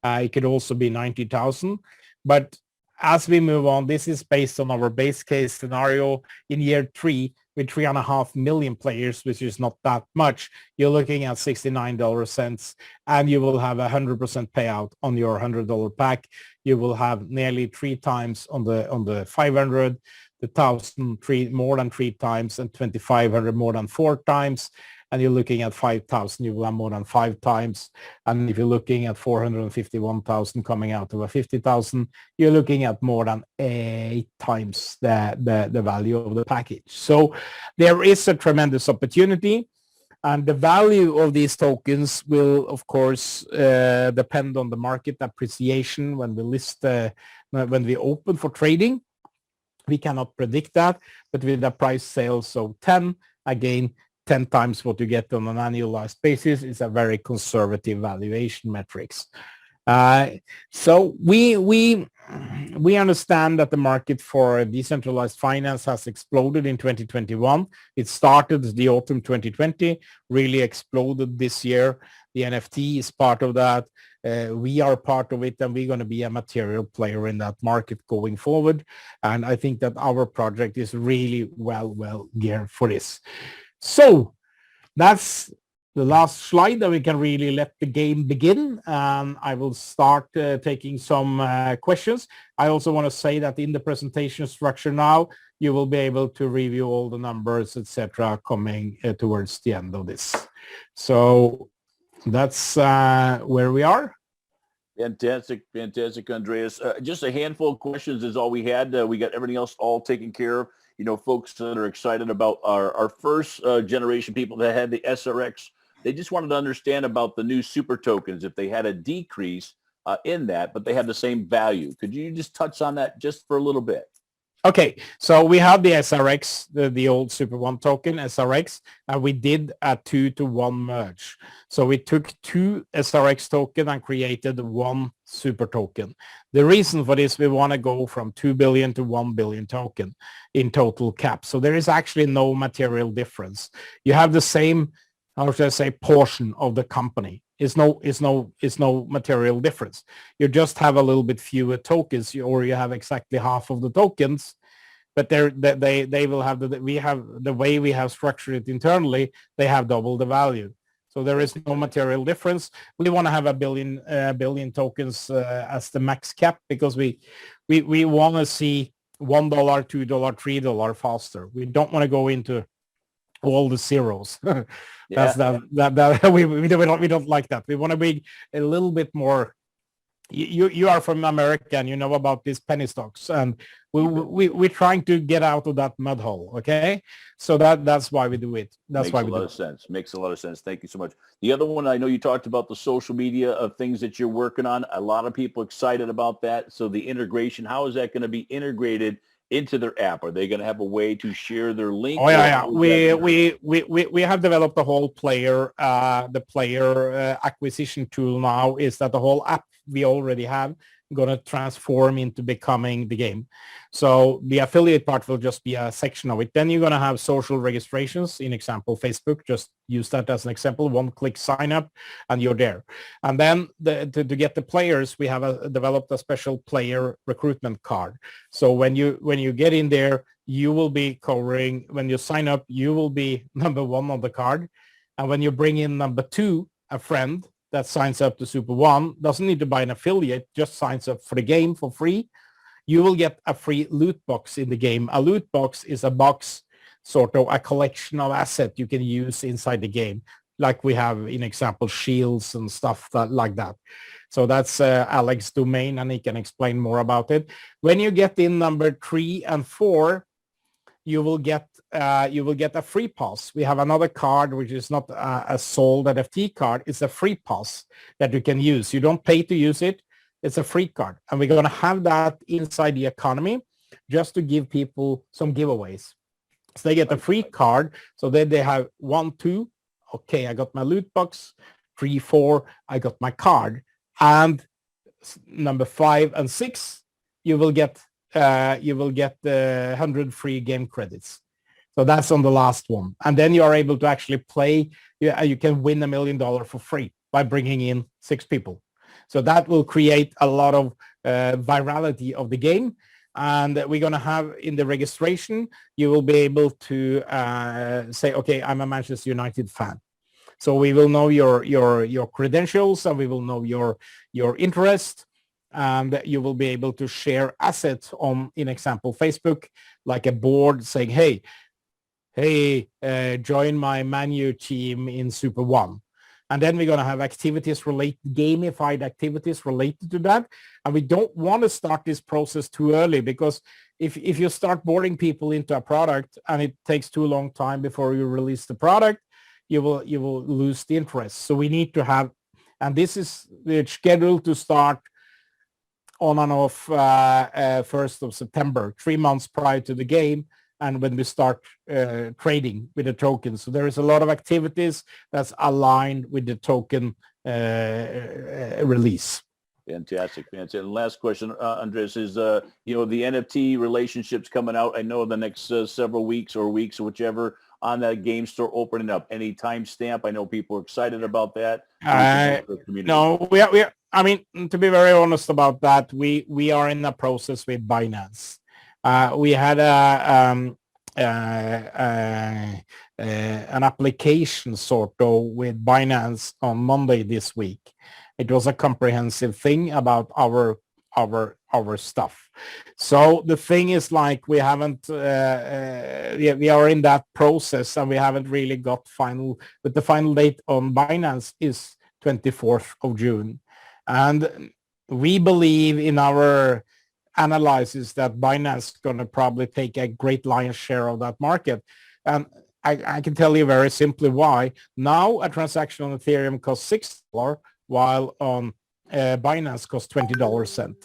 Speaker 2: It could also be 90,000. But as we move on, this is based on our base case scenario in year 3 with 3.5 million players, which is not that much. You're looking at $69 and you will have 100% payout on your $100 pack. You will have nearly 3 times on the 500, the 1,000 more than 3 times, and 2,500 more than 4 times. And you're looking at 5,000, you will have more than 5 times. And if you're looking at 451,000 coming out of a 50,000, you're looking at more than 8 times the value of the package. So there is a tremendous opportunity. And the value of these tokens will, of course, depend on the market appreciation when we list, when we open for trading. We cannot predict that, but with the price sales of 10, again, 10 times what you get on an annualized basis is a very conservative valuation metrics. So we understand that the market for decentralized finance has exploded in 2021. It started the autumn 2020, really exploded this year. The NFT is part of that. We are part of it, and we're going to be a material player in that market going forward. And I think that our project is really well geared for this. So that's the last slide that we can really let the game begin. I will start taking some questions. I also want to say that in the presentation structure now, you will be able to review all the numbers, etc., coming towards the end of this. So that's where we are.
Speaker 1: Fantastic, Andreas. Just a handful of questions is all we had. We got everything else all taken care of. You know, folks that are excited about our first generation people that had the SRX, they just wanted to understand about the new super tokens, if they had a decrease in that, but they had the same value. Could you just touch on that just for a little bit?
Speaker 2: Okay, so we have the SRX, the old Super.One token, SRX, and we did a 2-to-1 merge. So we took 2 SRX token and created 1 super token. The reason for this, we want to go from 2 billion to 1 billion token in total cap. So there is actually no material difference. You have the same, how should I say, portion of the company. It's no material difference. You just have a little bit fewer tokens, or you have exactly half of the tokens, but they will have the way we have structured it internally. They have double the value, so there is no material difference. We want to have a billion tokens as the max cap because we want to see $1, $2, $3 faster. We don't want to go into all the zeros. That's that we don't like that. We want to be a little bit more. You are from America and you know about these penny stocks, and we're trying to get out of that mud hole. Okay, so that's why we do it. That's why we do it.
Speaker 1: Makes a lot of sense. Thank you so much. The other one, I know you talked about the social media of things that you're working on. A lot of people excited about that. So the integration, how is that going to be integrated into their app? Are they going to have a way to share their link?
Speaker 2: Oh yeah. We have developed a whole player, the player acquisition tool now is that the whole app we already have going to transform into becoming the game. So the affiliate part will just be a section of it. Then you're going to have social registrations. In example, Facebook, just use that as an example, 1-click sign up and you're there. And then to get the players, we have developed a special player recruitment card. So when you get in there, you will be covering, when you sign up, you will be number 1 on the card. And when you bring in number 2, a friend that signs up to Super.One, doesn't need to buy an affiliate, just signs up for the game for free, you will get a free loot box in the game. A loot box is a box, sort of a collection of assets you can use inside the game, like we have in example shields and stuff like that. So that's Alex's domain, and he can explain more about it. When you get in number 3 and 4, you will get you will get a free pass. We have another card which is not a sold NFT card. It's a free pass that you can use. You don't pay to use it. It's a free card. And we're going to have that inside the economy just to give people some giveaways. So they get a free card. So then they have 1, 2. Okay, I got my loot box. 3, 4, I got my card. And number 5 and 6, you will get the 100 free game credits. So that's on the last one. And then you are able to actually play. You can win $1 million for free by bringing in 6 people. So that will create a lot of virality of the game. And we're going to have in the registration, you will be able to say, okay, I'm a Manchester United fan. So we will know your credentials, and we will know your interest, and you will be able to share assets on, in example, Facebook, like a board saying, hey, join my Man U team in Super.One. And then we're going to have activities related, gamified activities related to that. And we don't want to start this process too early, because if you start boarding people into a product and it takes too long time before you release the product, you will lose the interest. So we need to have, and this is scheduled to start on and off 1st of September, 3 months prior to the game, and when we start trading with the tokens. So there is a lot of activities that's aligned with the token release.
Speaker 1: Fantastic. And last question, Andres, is the NFT relationships coming out. I know the next several weeks or whichever, on that game store opening up. Any timestamp? I know people are excited about that.
Speaker 2: No, we are. I mean, to be very honest about that, we are in the process with Binance. We had an application sort of with Binance on Monday this week. It was a comprehensive thing about our stuff. So the thing is, like, we haven't we are in that process, and we haven't really got final, but the final date on Binance is 24th of June. And we believe in our analysis that Binance is going to probably take a great lion's share of that market. And I can tell you very simply why. Now a transaction on Ethereum costs $6, while on Binance costs $20.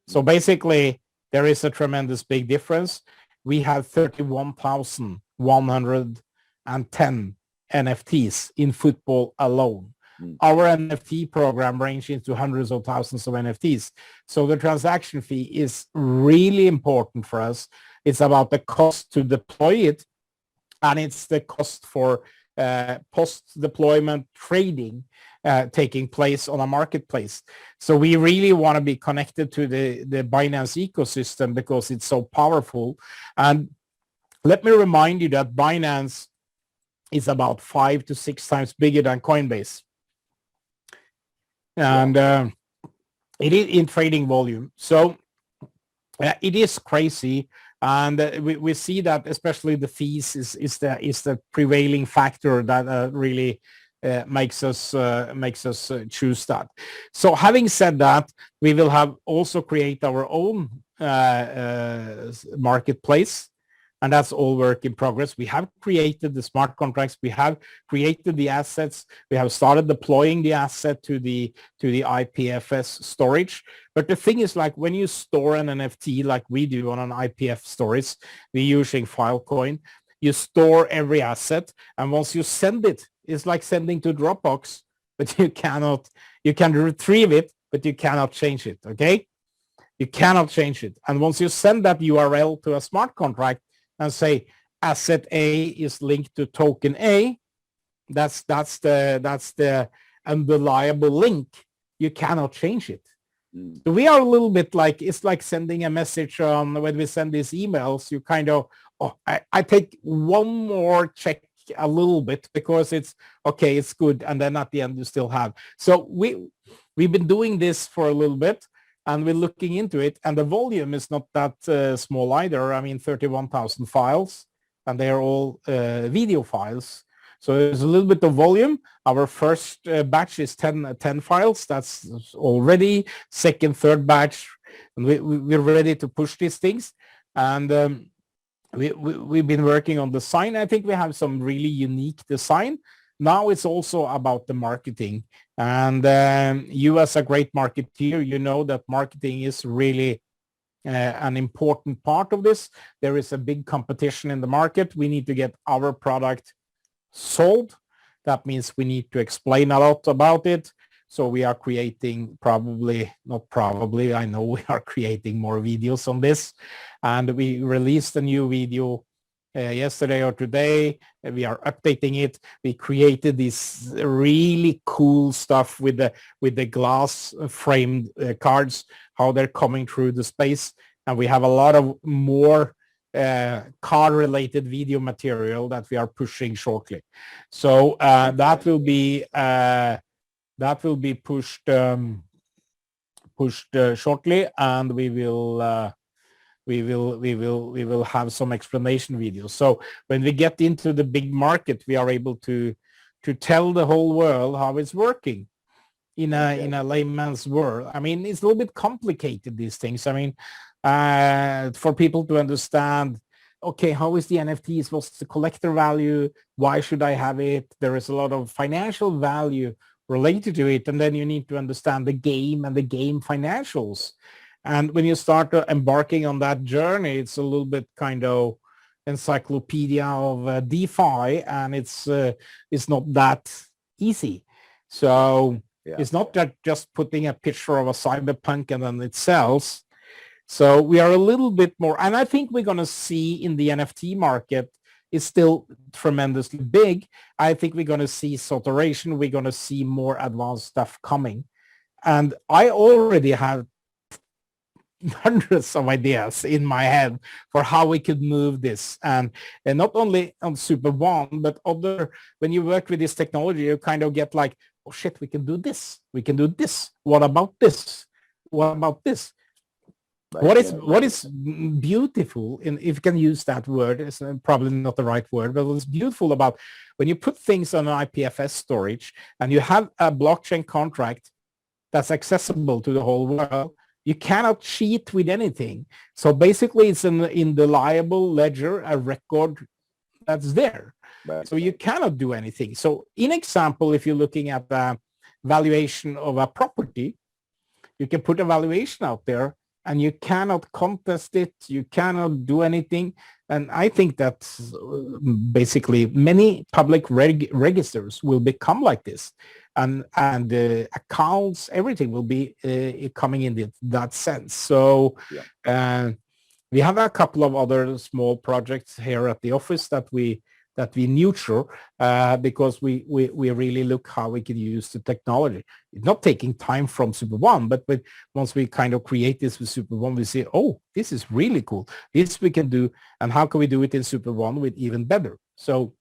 Speaker 2: So basically, there is a tremendous big difference. We have 31,110 NFTs in football alone. Our NFT program ranges into hundreds of thousands of NFTs. So the transaction fee is really important for us. It's about the cost to deploy it, and it's the cost for post-deployment trading taking place on a marketplace. So we really want to be connected to the Binance ecosystem because it's so powerful. And let me remind you that Binance is about 5 to 6 times bigger than Coinbase. And it is in trading volume. So it is crazy. And we see that especially the fees is the prevailing factor that really makes us choose that. So having said that, we will have also create our own marketplace, and that's all work in progress. We have created the smart contracts. We have created the assets. We have started deploying the asset to the IPFS storage. But the thing is, like, when you store an NFT like we do on an IPF storage, we're using Filecoin, you store every asset, and once you send it, it's like sending to Dropbox, but you can retrieve it, but you cannot change it, okay? You cannot change it. And once you send that URL to a smart contract and say asset A is linked to token A, that's the unreliable link. You cannot change it. So we are a little bit like, it's like sending a message on when we send these emails, you kind of, I take one more check a little bit because it's okay, it's good, and then at the end you still have. So we've been doing this for a little bit, and we're looking into it, and the volume is not that small either. I mean, 31,000 files, and they are all video files. So there's a little bit of volume. Our first batch is 10 files. That's already second, third batch, and we're ready to push these things. And we've been working on design. I think we have some really unique design. Now it's also about the marketing. And you as a great marketeer, you know that marketing is really an important part of this. There is a big competition in the market. We need to get our product sold. That means we need to explain a lot about it. So we are creating not probably, I know we are creating more videos on this. And we released a new video yesterday or today. We are updating it. We created this really cool stuff with the glass framed cards, how they're coming through the space. And we have a lot of more car related video material that we are pushing shortly. So that will be pushed shortly, and we will have some explanation videos. So when we get into the big market, we are able to tell the whole world how it's working in a layman's world. I mean, it's a little bit complicated, these things. I mean, for people to understand, okay, how is the NFTs? What's the collector value? Why should I have it? There is a lot of financial value related to it. And then you need to understand the game and the game financials. And when you start embarking on that journey, it's a little bit kind of encyclopedia of DeFi, and it's not that easy. So it's not just putting a picture of a cyberpunk and then it sells. So we are a little bit more, and I think we're going to see in the NFT market is still tremendously big. I think we're going to see saturation. We're going to see more advanced stuff coming. And I already have hundreds of ideas in my head for how we could move this. And not only on Super.One, but when you work with this technology, you kind of get like, oh shit, we can do this. We can do this. What about this? What about this? What is beautiful, and if you can use that word, it's probably not the right word, but what's beautiful about when you put things on an IPFS storage and you have a blockchain contract that's accessible to the whole world, you cannot cheat with anything. So basically it's an indelible ledger, a record that's there. Right. So you cannot do anything. So in example, if you're looking at the valuation of a property, you can put a valuation out there and you cannot contest it. You cannot do anything. And I think that basically many public registers will become like this. And accounts, everything will be coming in that sense. So we have a couple of other small projects here at the office that we nurture because we really look how we can use the technology. It's not taking time from Super.One, but once we kind of create this with Super.One, we say, oh, this is really cool. This we can do, and how can we do it in Super.One with even better? So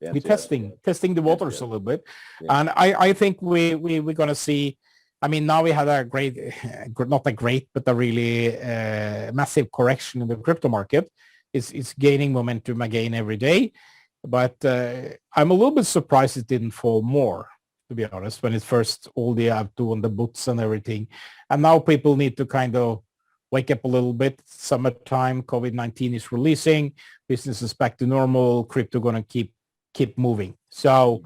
Speaker 2: we're testing the waters a little bit, and I think we're going to see. I mean, now we had a great, not a great, but a really massive correction in the crypto market. It's gaining momentum again every day. But I'm a little bit surprised it didn't fall more, to be honest, when it first all the up to on the books and everything. And now people need to kind of wake up a little bit. Summertime, COVID-19 is releasing, business is back to normal, crypto going to keep moving. So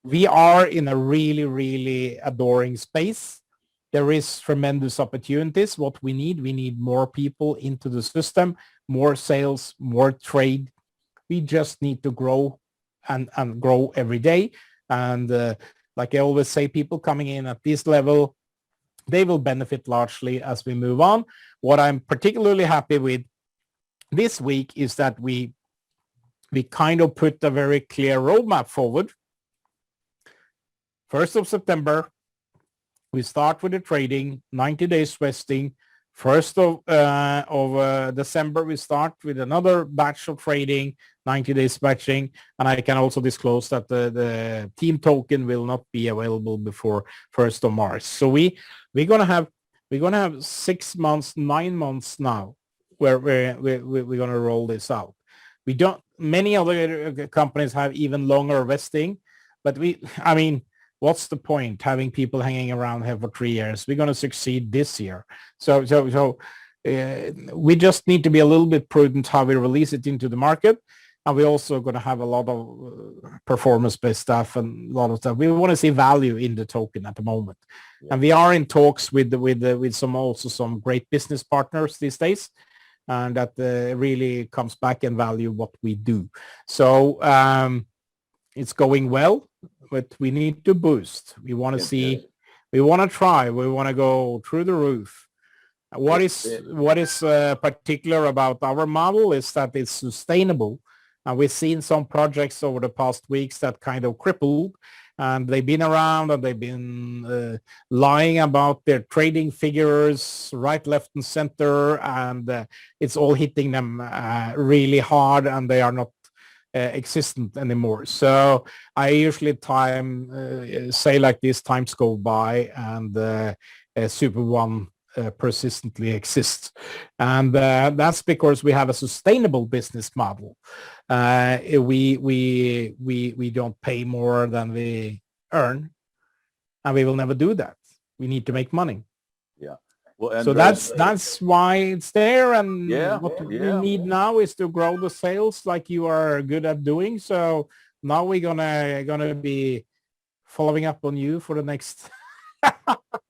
Speaker 2: we are in a really, really adoring space. There is tremendous opportunities. What we need more people into the system, more sales, more trade. We just need to grow and grow every day. And like I always say, people coming in at this level, they will benefit largely as we move on. What I'm particularly happy with this week is that we kind of put a very clear roadmap forward. 1st of September, we start with the trading, 90 days vesting. 1st of December, we start with another batch of trading, 90 days batching. And I can also disclose that the team token will not be available before 1st of March. So we're going to have 6 months, 9 months now where we're going to roll this out. Many other companies have even longer vesting, but what's the point having people hanging around here for 3 years? We're going to succeed this year. So we just need to be a little bit prudent how we release it into the market. And we're also going to have a lot of performance-based stuff and a lot of stuff. We want to see value in the token at the moment. Yeah. And we are in talks with some great business partners these days. And that really comes back and value what we do. So it's going well, but we need to boost. We want to see, we want to try, we want to go through the roof. What is particular about our model is that it's sustainable. And we've seen some projects over the past weeks that kind of crippled, and they've been around and they've been lying about their trading figures right, left, and center, and it's all hitting them really hard, and they are not existent anymore. So I usually say like this: times go by, and Super.One persistently exists, and that's because we have a sustainable business model. We don't pay more than we earn, and we will never do that. We need to make money.
Speaker 1: Yeah. Well,
Speaker 2: so that's why it's there, and what we need now is to grow the sales like you are good at doing. So now we're gonna be following up on you for the next.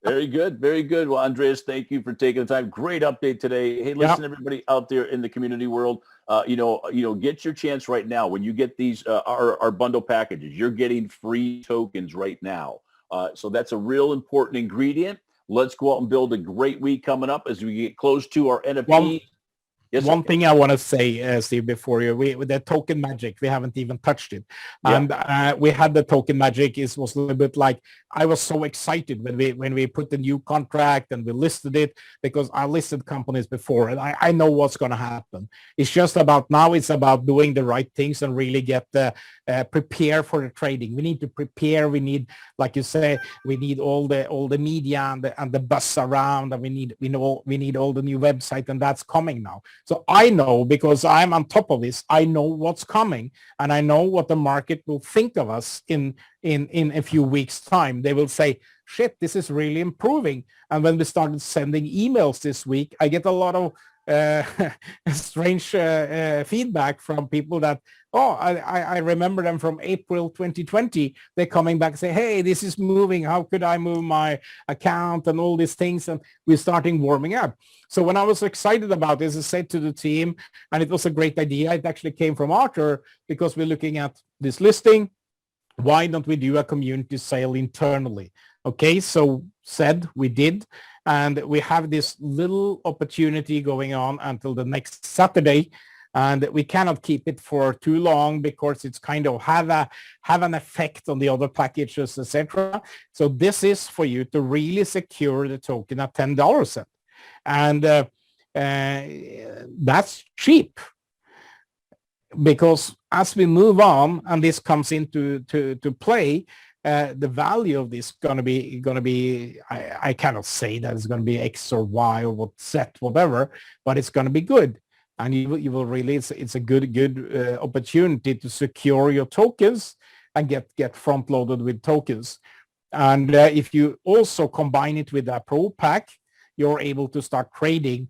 Speaker 1: Very good. Very good. Well, Andreas, thank you for taking the time. Great update today. Hey, listen, everybody out there in the community world, get your chance right now. When you get these, our bundle packages, you're getting free tokens right now. So that's a real important ingredient. Let's go out and build a great week coming up as we get close to our NFT.
Speaker 2: One thing I want to say, Steve, before you, with the token magic, we haven't even touched it. And we had the token magic. It was a little bit like, I was so excited when we put the new contract and we listed it, because I listed companies before and I know what's going to happen. It's just about now, it's about doing the right things and really get prepare for the trading. We need to prepare. We need, like you say, we need all the media and the buzz around, and we need all the new website, and that's coming now. So I know, because I'm on top of this, I know what's coming, and I know what the market will think of us in a few weeks' time. They will say, shit, this is really improving. And when we started sending emails this week, I get a lot of strange feedback from people that, I remember them from April 2020. They're coming back and say, hey, this is moving. How could I move my account and all these things? And we're starting warming up. So when I was excited about this, I said to the team, and it was a great idea. It actually came from Arthur, because we're looking at this listing. Why don't we do a community sale internally? Okay, so we did. And we have this little opportunity going on until the next Saturday. And we cannot keep it for too long, because it's kind of have an effect on the other packages, etc. So this is for you to really secure the token at $10. And that's cheap, because as we move on and this comes into play, the value of this gonna be I cannot say that it's gonna be X or Y or what set whatever, but it's gonna be good, and you will really, it's a good opportunity to secure your tokens and get front loaded with tokens. And if you also combine it with a pro pack, you're able to start trading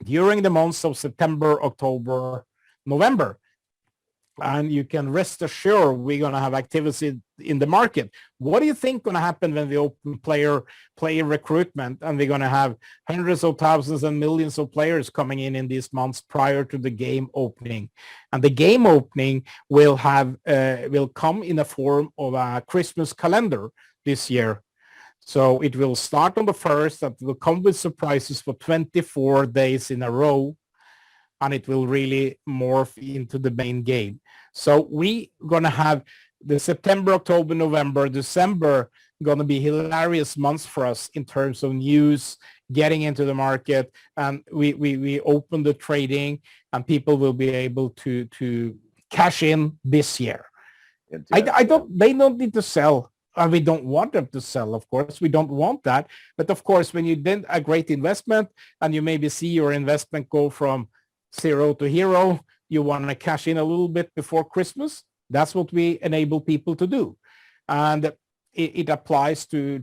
Speaker 2: during the months of September, October, November. And you can rest assured we're going to have activity in the market. What do you think going to happen when we open player recruitment, and we're going to have hundreds of thousands and millions of players coming in these months prior to the game opening? And the game opening will come in the form of a Christmas calendar this year. So it will start on the 1st. That will come with surprises for 24 days in a row, and it will really morph into the main game. So we're going to have the September, October, November, December going to be hilarious months for us in terms of news, getting into the market, and we open the trading, and people will be able to cash in this year. They don't need to sell. And we don't want them to sell, of course. We don't want that. But of course, when you did a great investment and you maybe see your investment go from 0 to hero, you want to cash in a little bit before Christmas. That's what we enable people to do. And it applies to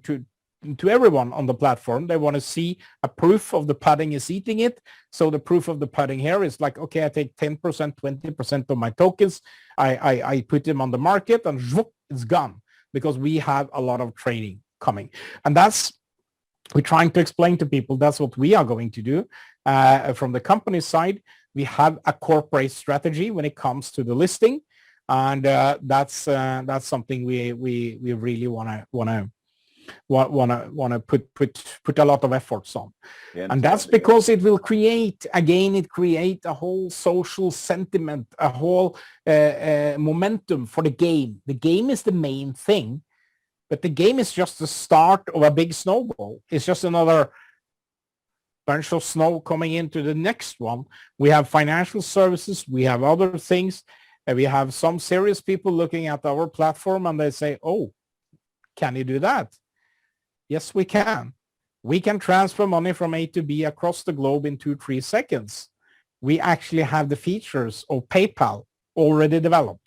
Speaker 2: to everyone on the platform. They want to see a proof of the pudding is eating it. So the proof of the pudding here is like, okay, I take 10%, 20% of my tokens. I put them on the market and it's gone, because we have a lot of trading coming. And we're trying to explain to people that's what we are going to do. From the company side, we have a corporate strategy when it comes to the listing. And that's something we really want to put a lot of efforts on. And that's because it will create a whole social sentiment, a whole momentum for the game. The game is the main thing, but the game is just the start of a big snowball. It's just another bunch of snow coming into the next one. We have financial services, we have other things, and we have some serious people looking at our platform and they say, oh, can you do that? Yes, we can. We can transfer money from A to B across the globe in 2-3 seconds. We actually have the features of PayPal already developed.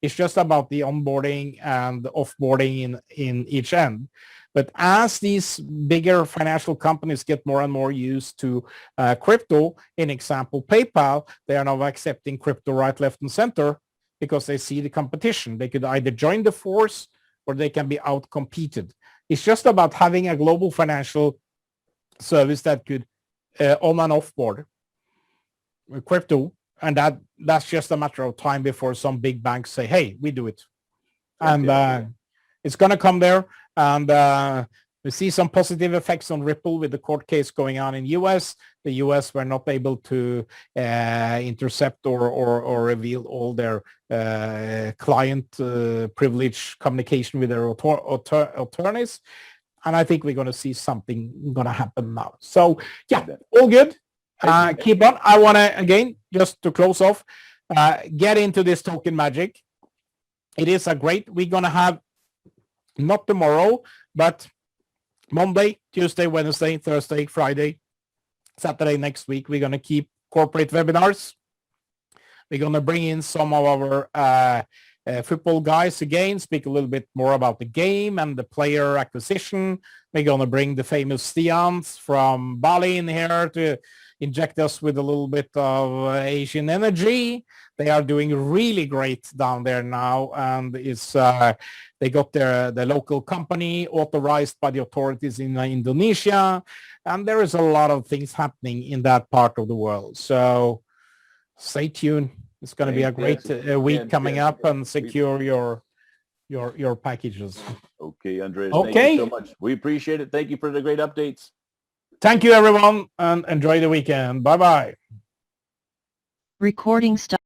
Speaker 2: It's just about the onboarding and the offboarding in each end. But as these bigger financial companies get more and more used to crypto, in example, PayPal, they are now accepting crypto right, left, and center because they see the competition. They could either join the force or they can be out-competed. It's just about having a global financial service that could on and offboard crypto. And that's just a matter of time before some big banks say, hey, we do it. And it's going to come there. And we see some positive effects on Ripple with the court case going on in US. The US were not able to intercept or reveal all their client privilege communication with their attorneys. And I think we're going to see something going to happen now. So yeah, all good. Keep on. I want to, again, just to close off, get into this token magic. It is we're going to have, not tomorrow, but Monday, Tuesday, Wednesday, Thursday, Friday, Saturday next week, we're going to keep corporate webinars. We're going to bring in some of our football guys again, speak a little bit more about the game and the player acquisition. We're going to bring the famous Stians from Bali in here to inject us with a little bit of Asian energy. They are doing really great down there now, and it's they got the local company authorized by the authorities in Indonesia, and there is a lot of things happening in that part of the world. So stay tuned. It's going to be a great week coming up, and secure your packages.
Speaker 1: Okay, Andreas. Okay. Thank you so much. We appreciate it. Thank you for the great updates.
Speaker 2: Thank you, everyone, and enjoy the weekend. Bye-bye.
Speaker 3: Recording stop.